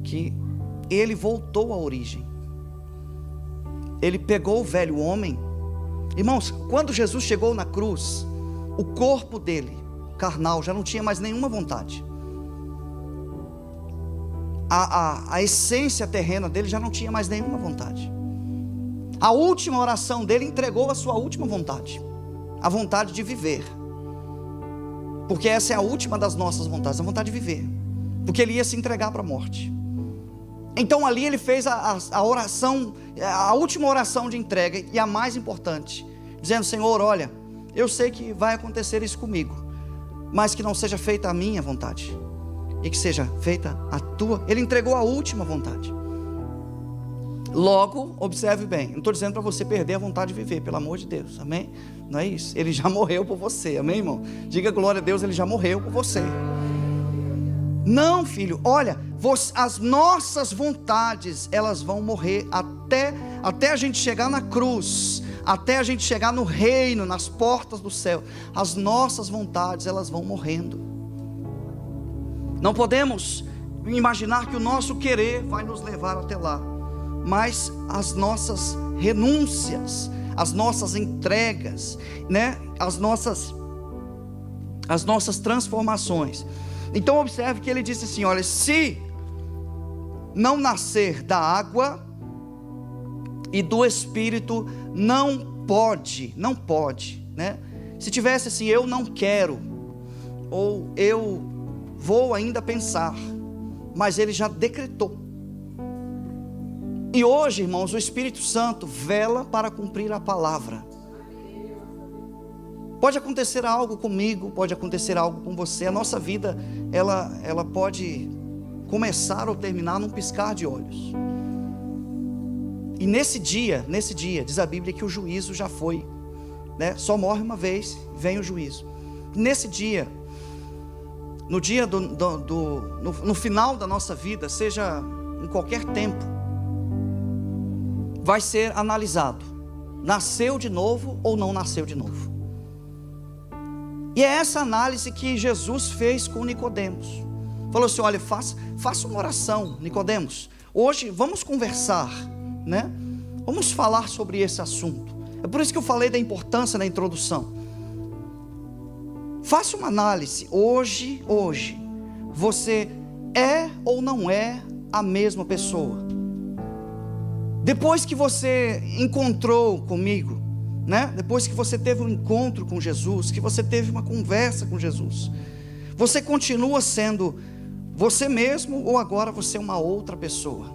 que Ele voltou à origem. Ele pegou o velho homem. Irmãos, quando Jesus chegou na cruz, o corpo dele, carnal, já não tinha mais nenhuma vontade. A essência terrena dele já não tinha mais nenhuma vontade. A última oração dele entregou a sua última vontade, a vontade de viver. Porque essa é a última das nossas vontades, a vontade de viver. Porque ele ia se entregar para a morte. Então ali ele fez a oração, a última oração de entrega e a mais importante, dizendo, Senhor, olha, eu sei que vai acontecer isso comigo, mas que não seja feita a minha vontade, e que seja feita a tua. Ele entregou a última vontade. Logo, observe bem, não estou dizendo para você perder a vontade de viver, pelo amor de Deus, amém? Não é isso, ele já morreu por você, amém, irmão? Diga glória a Deus, ele já morreu por você. Não, filho, olha, as nossas vontades, elas vão morrer até a gente chegar na cruz, até a gente chegar no reino, nas portas do céu. As nossas vontades, elas vão morrendo. Não podemos imaginar que o nosso querer vai nos levar até lá, mas as nossas renúncias, as nossas entregas, né? As nossas transformações. Então observe que ele disse assim, olha, se não nascer da água e do Espírito, não pode, né? Se tivesse assim, eu não quero, ou eu vou ainda pensar, mas ele já decretou. E hoje, irmãos, o Espírito Santo vela para cumprir a palavra. Pode acontecer algo comigo, pode acontecer algo com você. A nossa vida, ela pode começar ou terminar num piscar de olhos. E nesse dia, diz a Bíblia que o juízo já foi, né? Só morre uma vez, vem o juízo. Nesse dia, no dia no final da nossa vida, seja em qualquer tempo, vai ser analisado, nasceu de novo ou não nasceu de novo. E é essa análise que Jesus fez com Nicodemos. Falou assim, olha, faça uma oração, Nicodemos. Hoje vamos conversar, né? Vamos falar sobre esse assunto. É por isso que eu falei da importância na introdução. Faça uma análise. Hoje, você é ou não é a mesma pessoa? Depois que você encontrou comigo, né? Depois que você teve um encontro com Jesus, que você teve uma conversa com Jesus, você continua sendo você mesmo ou agora você é uma outra pessoa?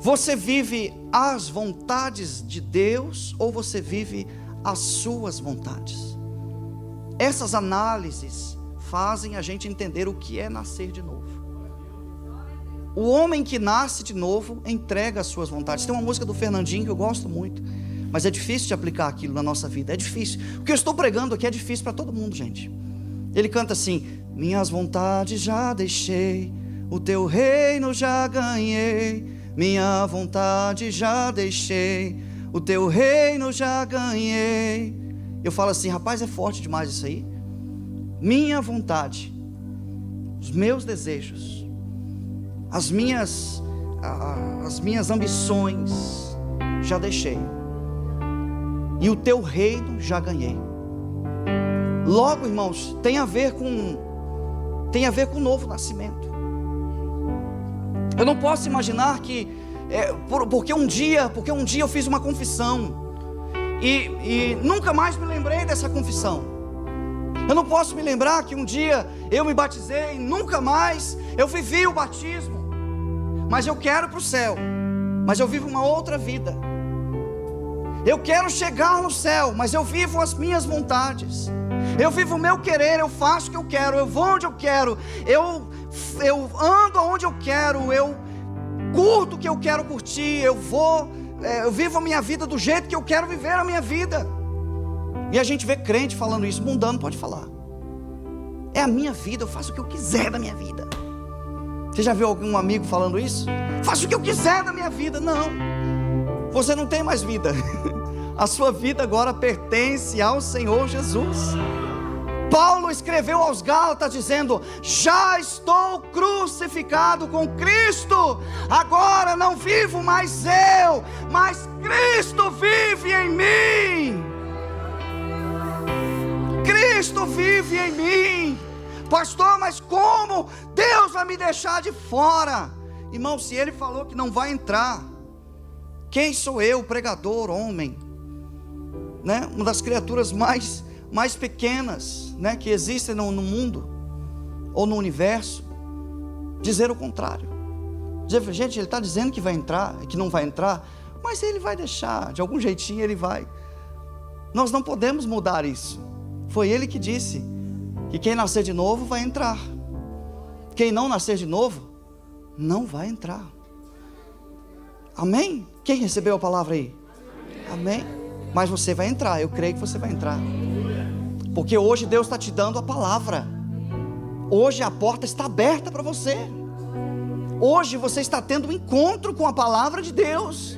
Você vive as vontades de Deus ou você vive as suas vontades? Essas análises fazem a gente entender o que é nascer de novo. O homem que nasce de novo entrega as suas vontades. Tem uma música do Fernandinho que eu gosto muito, mas é difícil de aplicar aquilo na nossa vida. É difícil. O que eu estou pregando aqui é difícil para todo mundo, gente. Ele canta assim: minhas vontades já deixei, o teu reino já ganhei. Minha vontade já deixei, o teu reino já ganhei. Eu falo assim, rapaz, é forte demais isso aí. Minha vontade, os meus desejos, as minhas ambições já deixei, e o teu reino já ganhei. Logo, irmãos, tem a ver com tem a ver com o novo nascimento. Eu não posso imaginar que, porque um dia eu fiz uma confissão, e nunca mais me lembrei dessa confissão. Eu não posso me lembrar que um dia eu me batizei e nunca mais eu vivi o batismo. Mas eu quero para o céu, mas eu vivo uma outra vida. Eu quero chegar no céu, mas eu vivo as minhas vontades. Eu vivo o meu querer, eu faço o que eu quero, eu vou onde eu quero, eu ando onde eu quero, eu curto o que eu quero curtir, eu vivo a minha vida do jeito que eu quero viver a minha vida. E a gente vê crente falando isso, mundano pode falar. É a minha vida, eu faço o que eu quiser da minha vida. Você já viu algum amigo falando isso? Faço o que eu quiser da minha vida. Não, você não tem mais vida. A sua vida agora pertence ao Senhor Jesus. Paulo escreveu aos Gálatas dizendo: já estou crucificado com Cristo, agora não vivo mais eu, mas Cristo vive em mim. Cristo vive em mim. Pastor, mas como Deus vai me deixar de fora? Irmão, se Ele falou que não vai entrar, quem sou eu, pregador, homem, né? Uma das criaturas mais pequenas, né, que existem no mundo ou no universo, dizer o contrário. Dizer, gente, Ele está dizendo que vai entrar, que não vai entrar, mas Ele vai deixar, de algum jeitinho Ele vai. Nós não podemos mudar isso. Foi Ele que disse que quem nascer de novo vai entrar. Quem não nascer de novo não vai entrar. Amém? Quem recebeu a palavra aí? Amém? Mas você vai entrar, eu creio que você vai entrar. Porque hoje Deus está te dando a palavra. Hoje a porta está aberta para você. Hoje você está tendo um encontro com a palavra de Deus.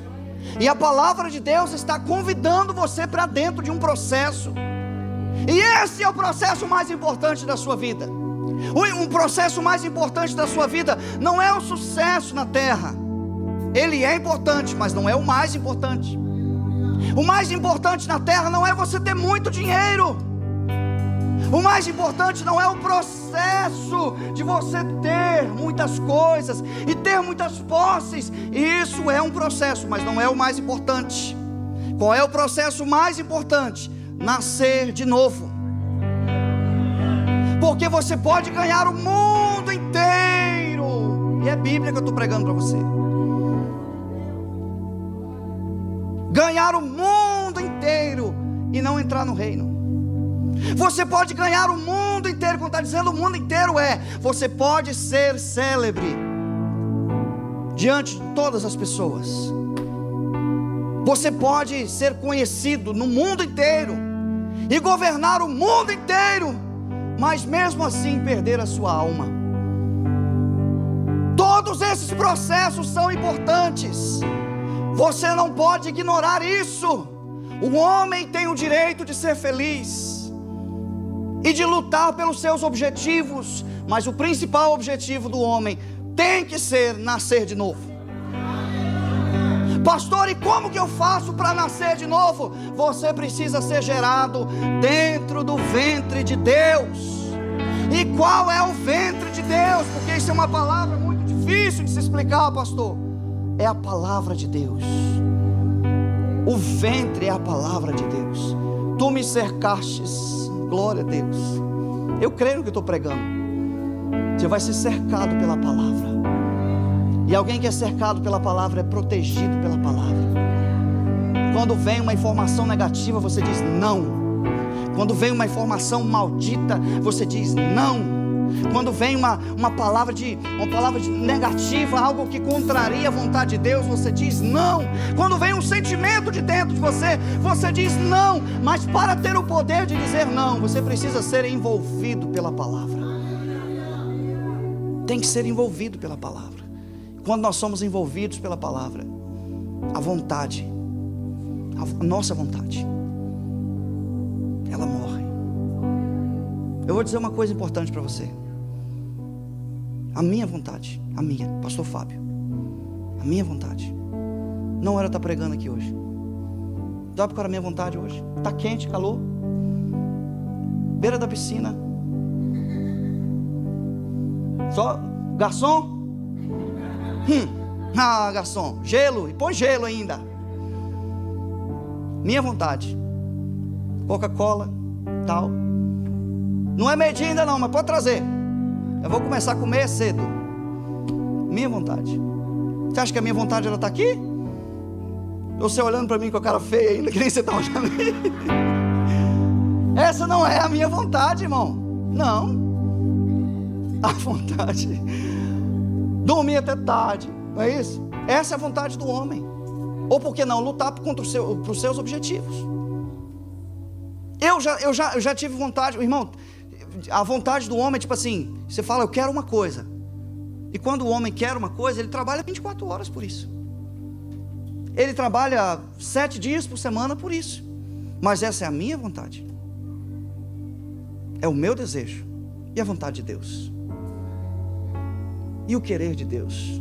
E a palavra de Deus está convidando você para dentro de um processo. E esse é o processo mais importante da sua vida. Um processo mais importante da sua vida não é o sucesso na terra. Ele é importante, mas não é o mais importante. O mais importante na terra não é você ter muito dinheiro. O mais importante não é o processo de você ter muitas coisas e ter muitas posses. Isso é um processo, mas não é o mais importante. Qual é o processo mais importante? Nascer de novo. Porque você pode ganhar o mundo inteiro. E é Bíblia que eu estou pregando para você. Ganhar o mundo inteiro e não entrar no reino. Você pode ganhar o mundo inteiro. Quando está dizendo o mundo inteiro, você pode ser célebre diante de todas as pessoas. Você pode ser conhecido no mundo inteiro e governar o mundo inteiro, mas mesmo assim perder a sua alma. Todos esses processos são importantes. Você não pode ignorar isso. O homem tem o direito de ser feliz e de lutar pelos seus objetivos, mas o principal objetivo do homem tem que ser nascer de novo. Pastor, e como que eu faço para nascer de novo? Você precisa ser gerado dentro do ventre de Deus. E qual é o ventre de Deus? Porque isso é uma palavra muito difícil de se explicar, pastor. É a palavra de Deus. O ventre é a palavra de Deus. Tu me cercastes, glória a Deus. Eu creio no que estou pregando. Você vai ser cercado pela palavra. E alguém que é cercado pela palavra é protegido pela palavra. Quando vem uma informação negativa, você diz não. Quando vem uma informação maldita, você diz não. Quando vem uma palavra negativa, algo que contraria a vontade de Deus, você diz não. Quando vem um sentimento de dentro de você, você diz não. Mas para ter o poder de dizer não, você precisa ser envolvido pela palavra. Tem que ser envolvido pela palavra. Quando nós somos envolvidos pela palavra, a vontade, a nossa vontade, ela morre. Eu vou dizer uma coisa importante para você. A minha vontade, pastor Fábio, a minha vontade não era estar pregando aqui hoje. Sabe qual era a minha vontade hoje? Está quente, calor, beira da piscina, Só, garçom? Garçom, gelo, e põe gelo ainda. Minha vontade. Coca-Cola, tal. Não é meio-dia ainda não, mas pode trazer. Eu vou começar a comer cedo. Minha vontade. Você acha que a minha vontade ela está aqui? Ou você olhando para mim com a cara feia ainda, que nem você está olhando aí? Essa não é a minha vontade, irmão. Não. A vontade. Dormir até tarde, não é isso? Essa é a vontade do homem. Ou por que não, lutar contra os seus objetivos. Eu já tive vontade, irmão. A vontade do homem é tipo assim, você fala, eu quero uma coisa. E quando o homem quer uma coisa, ele trabalha 24 horas por isso. Ele trabalha 7 dias por semana por isso. Mas essa é a minha vontade. É o meu desejo. E a vontade de Deus. E o querer de Deus.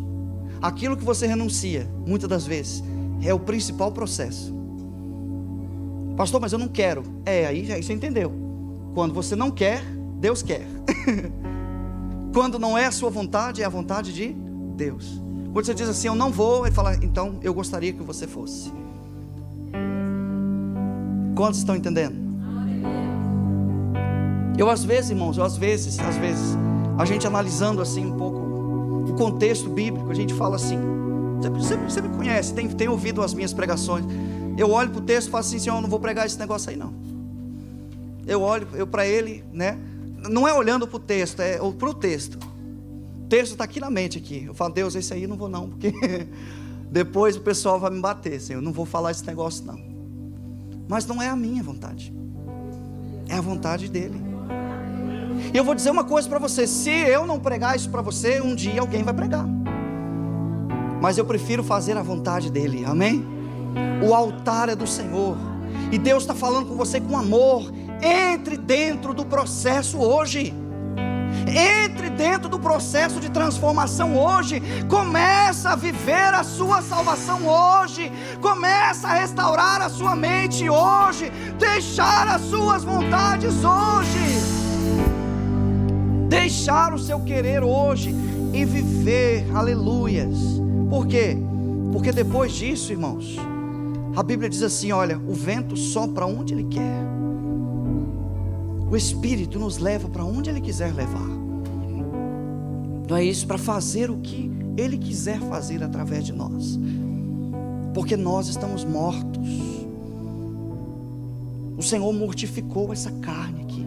Aquilo que você renuncia, muitas das vezes, é o principal processo. Pastor, mas eu não quero. Aí você entendeu. Quando você não quer, Deus quer. Quando não é a sua vontade, é a vontade de Deus. Quando você diz assim, eu não vou, ele fala, então eu gostaria que você fosse. Quantos estão entendendo? Eu às vezes, irmãos, às vezes, a gente analisando assim um pouco o contexto bíblico, a gente fala assim, você me conhece, tem ouvido as minhas pregações, eu olho para o texto e falo assim, Senhor, eu não vou pregar esse negócio aí não. Eu olho para ele, né? Não é olhando para o texto, é para o texto. O texto está aqui na mente aqui. Eu falo, Deus, esse aí eu não vou não, porque depois o pessoal vai me bater, Senhor, eu não vou falar esse negócio não. Mas não é a minha vontade, é a vontade dele. E eu vou dizer uma coisa para você, se eu não pregar isso para você, um dia alguém vai pregar. Mas eu prefiro fazer a vontade dele, amém? O altar é do Senhor, e Deus está falando com você com amor. Entre dentro do processo hoje. Entre dentro do processo de transformação hoje. Começa a viver a sua salvação hoje. Começa a restaurar a sua mente hoje. Deixar as suas vontades hoje. Deixar o seu querer hoje e viver, aleluias. Por quê? Porque depois disso, irmãos, a Bíblia diz assim, olha, o vento sopra onde ele quer. O Espírito nos leva para onde Ele quiser levar. Não é isso? Para fazer o que Ele quiser fazer através de nós. Porque nós estamos mortos. O Senhor mortificou essa carne aqui.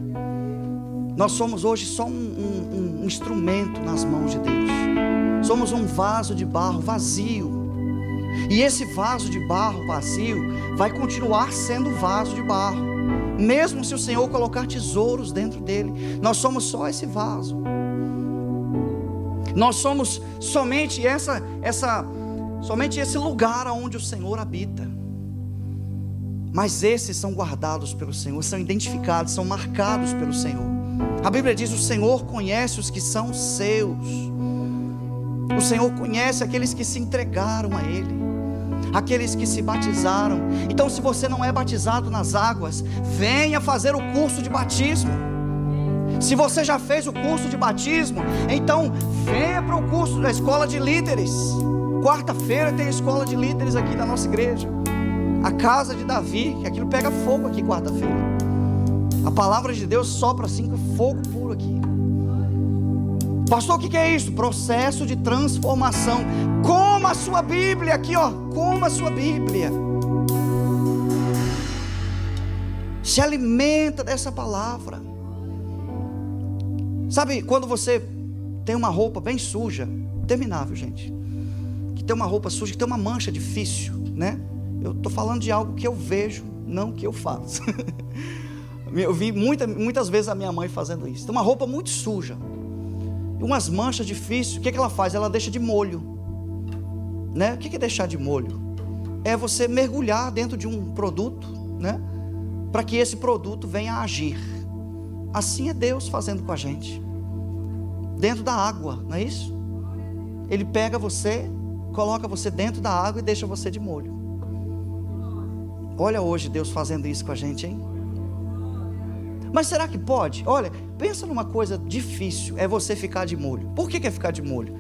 Nós somos hoje só um instrumento nas mãos de Deus. Somos um vaso de barro vazio. E esse vaso de barro vazio vai continuar sendo vaso de barro. Mesmo se o Senhor colocar tesouros dentro dele, nós somos só esse vaso. Nós somos somente somente esse lugar onde o Senhor habita. Mas esses são guardados pelo Senhor, são identificados, são marcados pelo Senhor. A Bíblia diz: o Senhor conhece os que são seus. O Senhor conhece aqueles que se entregaram a Ele, aqueles que se batizaram. Então, se você não é batizado nas águas, venha fazer o curso de batismo. Se você já fez o curso de batismo, então venha para o curso da escola de líderes. Quarta-feira tem a escola de líderes aqui da nossa igreja, a casa de Davi, que aquilo pega fogo aqui quarta-feira. A palavra de Deus sopra assim com fogo puro aqui. Pastor, o que é isso? Processo de transformação. Coma a sua Bíblia aqui, ó. Coma a sua Bíblia. Se alimenta dessa palavra. Sabe, quando você tem uma roupa bem suja, terminável, gente, que tem uma roupa suja, que tem uma mancha difícil, né? Eu estou falando de algo que eu vejo, não que eu faço. Eu vi muitas vezes a minha mãe fazendo isso. Tem uma roupa muito suja, umas manchas difíceis. O que ela faz? Ela deixa de molho, né? O que é deixar de molho? É você mergulhar dentro de um produto, né? Para que esse produto venha a agir. Assim é Deus fazendo com a gente, dentro da água, não é isso? Ele pega você, coloca você dentro da água e deixa você de molho. Olha hoje Deus fazendo isso com a gente, hein? Mas será que pode? Olha, pensa numa coisa difícil, é você ficar de molho. Por que é ficar de molho?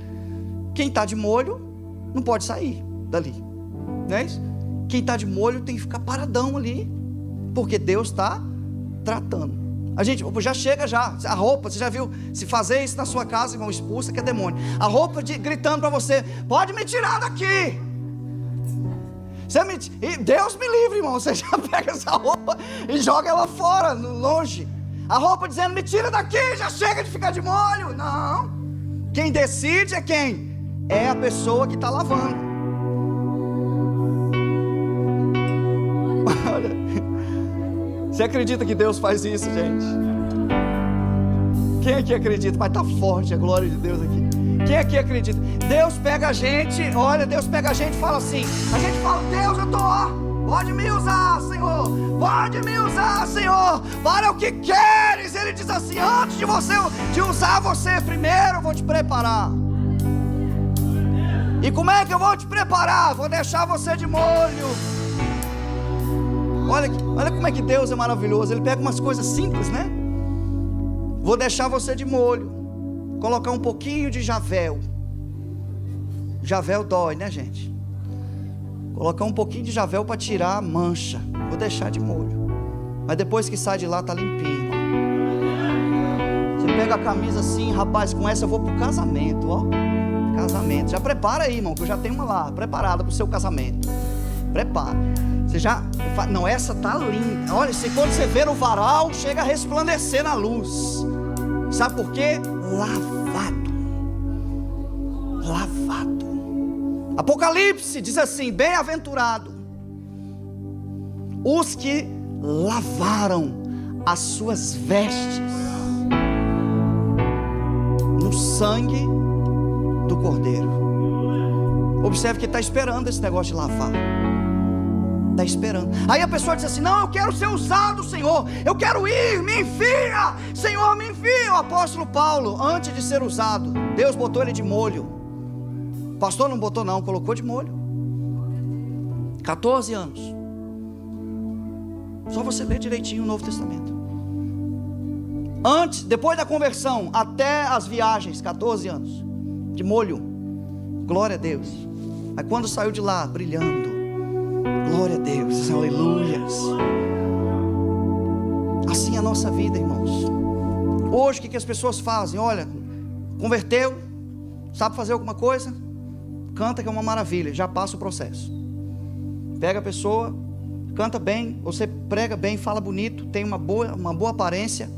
Quem está de molho não pode sair dali, não é isso? Quem está de molho tem que ficar paradão ali, porque Deus está tratando. A gente já chega a roupa, você já viu, se fazer isso na sua casa, irmão, expulsa que é demônio. A roupa gritando para você, pode me tirar daqui. Deus me livre, irmão, você já pega essa roupa e joga ela fora, longe. A roupa dizendo, me tira daqui, já chega de ficar de molho. Não, quem decide é quem? É a pessoa que está lavando. Olha, você acredita que Deus faz isso, gente? Quem aqui acredita? Mas está forte a glória de Deus aqui. Quem aqui acredita? Deus pega a gente, olha, Deus pega a gente e fala assim, a gente fala, Deus, eu estou, pode me usar, Senhor, pode me usar, Senhor, para o que queres. Ele diz assim, antes de usar você, primeiro eu vou te preparar. E como é que eu vou te preparar? Vou deixar você de molho. Olha como é que Deus é maravilhoso. Ele pega umas coisas simples, né? Vou deixar você de molho, colocar um pouquinho de javel. Javel dói, né, gente? Colocar um pouquinho de javel para tirar a mancha. Vou deixar de molho. Mas depois que sai de lá, tá limpinho. Você pega a camisa assim, rapaz, com essa eu vou pro casamento, ó. Casamento. Já prepara aí, irmão, que eu já tenho uma lá, preparada pro seu casamento. Prepara. Você já... Não, essa tá linda. Olha, quando você ver o varal, chega a resplandecer na luz. Sabe por quê? Lavado. Apocalipse diz assim, bem-aventurado os que lavaram as suas vestes no sangue do Cordeiro. Observe que está esperando esse negócio de lavar. Está esperando. Aí a pessoa diz assim, não, eu quero ser usado, Senhor, eu quero ir, me envia, Senhor, me envia. O apóstolo Paulo, antes de ser usado, Deus botou ele de molho. O pastor não botou não, colocou de molho. 14 anos. Só você ler direitinho o Novo Testamento. Antes, depois da conversão, até as viagens, 14 anos, de molho. Glória a Deus. Aí quando saiu de lá, brilhando, glória a Deus, aleluias. Assim é a nossa vida, irmãos. Hoje o que as pessoas fazem? Olha, converteu, sabe fazer alguma coisa? Canta que é uma maravilha, já passa o processo. Pega a pessoa, canta bem, você prega bem, fala bonito, tem uma boa aparência,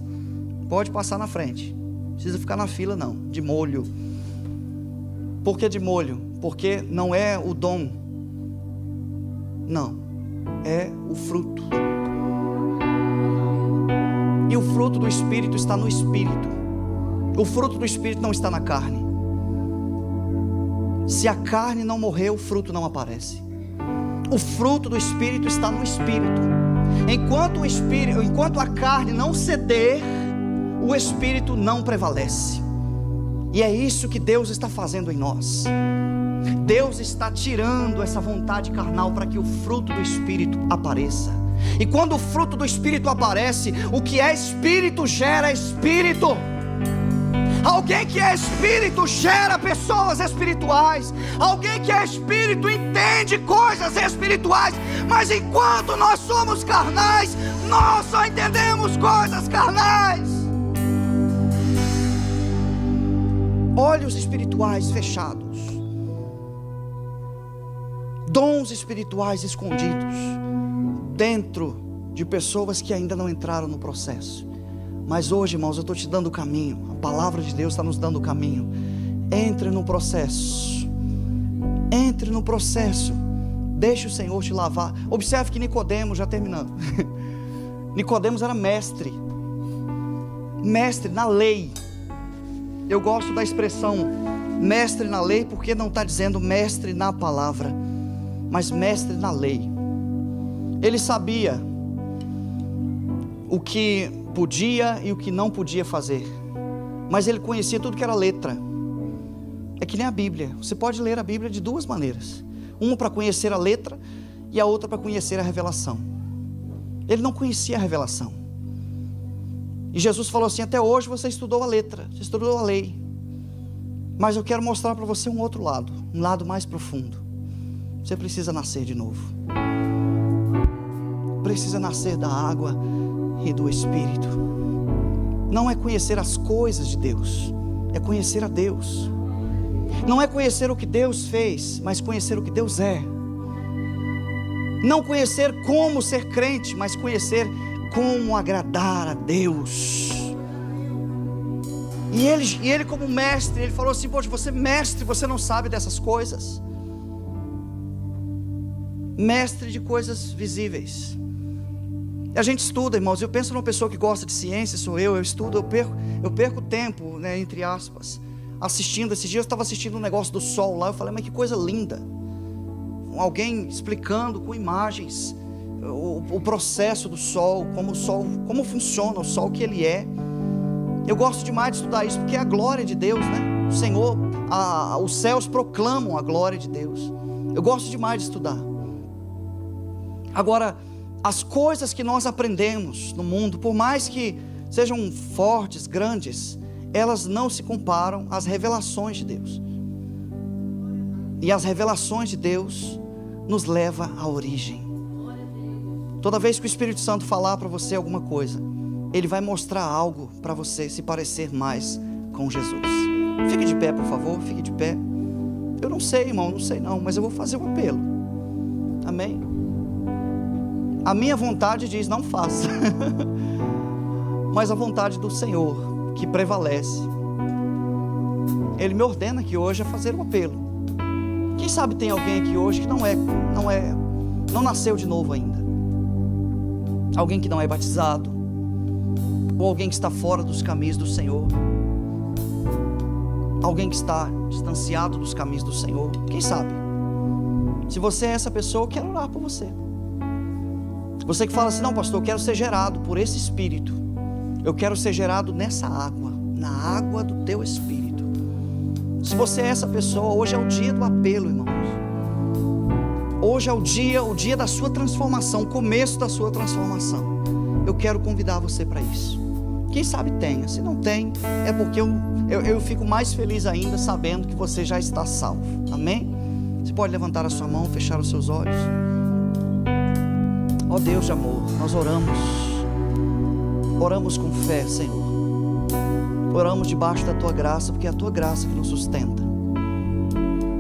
pode passar na frente. Não precisa ficar na fila não, de molho. Por que de molho? Porque não é o dom. Não, é o fruto. E o fruto do Espírito está no Espírito. O fruto do Espírito não está na carne. Se a carne não morrer, o fruto não aparece. O fruto do Espírito está no Espírito. Enquanto a carne não ceder, o Espírito não prevalece. E é isso que Deus está fazendo em nós. Deus está tirando essa vontade carnal para que o fruto do Espírito apareça. E quando o fruto do Espírito aparece, o que é Espírito gera Espírito. Alguém que é Espírito gera pessoas espirituais. Alguém que é Espírito entende coisas espirituais. Mas enquanto nós somos carnais, nós só entendemos coisas carnais. Olhos espirituais fechados, dons espirituais escondidos dentro de pessoas que ainda não entraram no processo. Mas hoje, irmãos, eu estou te dando o caminho. A palavra de Deus está nos dando o caminho. Entre no processo. Entre no processo. Deixe o Senhor te lavar. Observe que Nicodemos, já terminando, Nicodemos era mestre na lei. Eu gosto da expressão mestre na lei, porque não está dizendo mestre na palavra, mas mestre na lei. Ele sabia o que podia e o que não podia fazer, mas ele conhecia tudo que era letra. É que nem a Bíblia. Você pode ler a Bíblia de duas maneiras: uma para conhecer a letra e a outra para conhecer a revelação. Ele não conhecia a revelação. E Jesus falou assim: até hoje você estudou a letra, você estudou a lei, mas eu quero mostrar para você um outro lado, um lado mais profundo. Você precisa nascer de novo. Precisa nascer da água e do Espírito. Não é conhecer as coisas de Deus, é conhecer a Deus. Não é conhecer o que Deus fez, mas conhecer o que Deus é. Não conhecer como ser crente, mas conhecer como agradar a Deus. E ele como mestre, ele falou assim: poxa, você mestre, você não sabe dessas coisas. Mestre de coisas visíveis. A gente estuda, irmãos. Eu penso numa pessoa que gosta de ciência, sou eu estudo, eu perco tempo, né, entre aspas, assistindo. Esses dias eu estava assistindo um negócio do sol lá, eu falei: mas que coisa linda. Alguém explicando com imagens o processo do sol, como funciona o sol, o que ele é. Eu gosto demais de estudar isso, porque é a glória de Deus, né? O Senhor, os céus proclamam a glória de Deus. Eu gosto demais de estudar. Agora, as coisas que nós aprendemos no mundo, por mais que sejam fortes, grandes, elas não se comparam às revelações de Deus. E as revelações de Deus nos leva à origem. Toda vez que o Espírito Santo falar para você alguma coisa, ele vai mostrar algo para você se parecer mais com Jesus. Fique de pé, por favor, fique de pé. Eu não sei, irmão, não sei não, mas eu vou fazer um apelo. Amém? A minha vontade diz: não faça. Mas a vontade do Senhor que prevalece. Ele me ordena aqui hoje a fazer um apelo. Quem sabe tem alguém aqui hoje que não nasceu de novo ainda. Alguém que não é batizado, ou alguém que está fora dos caminhos do Senhor, alguém que está distanciado dos caminhos do Senhor. Quem sabe? Se você é essa pessoa, eu quero orar por você. Você que fala assim: não, pastor, eu quero ser gerado por esse Espírito, eu quero ser gerado nessa água, na água do teu Espírito. Se você é essa pessoa, hoje é o dia do apelo, irmãos. Hoje é o dia da sua transformação, o começo da sua transformação. Eu quero convidar você para isso. Quem sabe tenha, se não tem, é porque eu fico mais feliz ainda sabendo que você já está salvo. Amém? Você pode levantar a sua mão, fechar os seus olhos. Ó Deus de amor, nós oramos com fé, Senhor. Oramos debaixo da Tua graça, porque é a Tua graça que nos sustenta.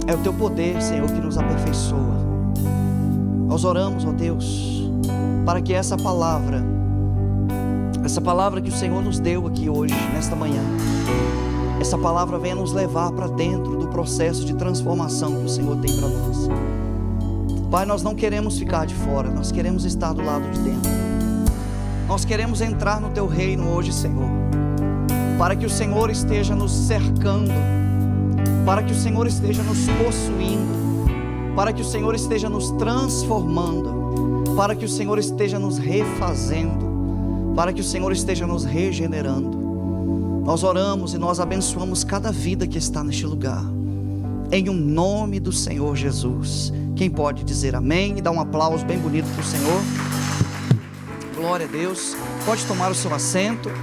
É o Teu poder, Senhor, que nos aperfeiçoa. Nós oramos, ó Deus, para que essa palavra que o Senhor nos deu aqui hoje, nesta manhã, essa palavra venha nos levar para dentro do processo de transformação que o Senhor tem para nós. Pai, nós não queremos ficar de fora, nós queremos estar do lado de dentro. Nós queremos entrar no Teu reino hoje, Senhor, para que o Senhor esteja nos cercando, para que o Senhor esteja nos possuindo, para que o Senhor esteja nos transformando, para que o Senhor esteja nos refazendo, para que o Senhor esteja nos regenerando. Nós oramos e nós abençoamos cada vida que está neste lugar, em o nome do Senhor Jesus. Quem pode dizer amém e dar um aplauso bem bonito para o Senhor? Glória a Deus. Pode tomar o seu assento.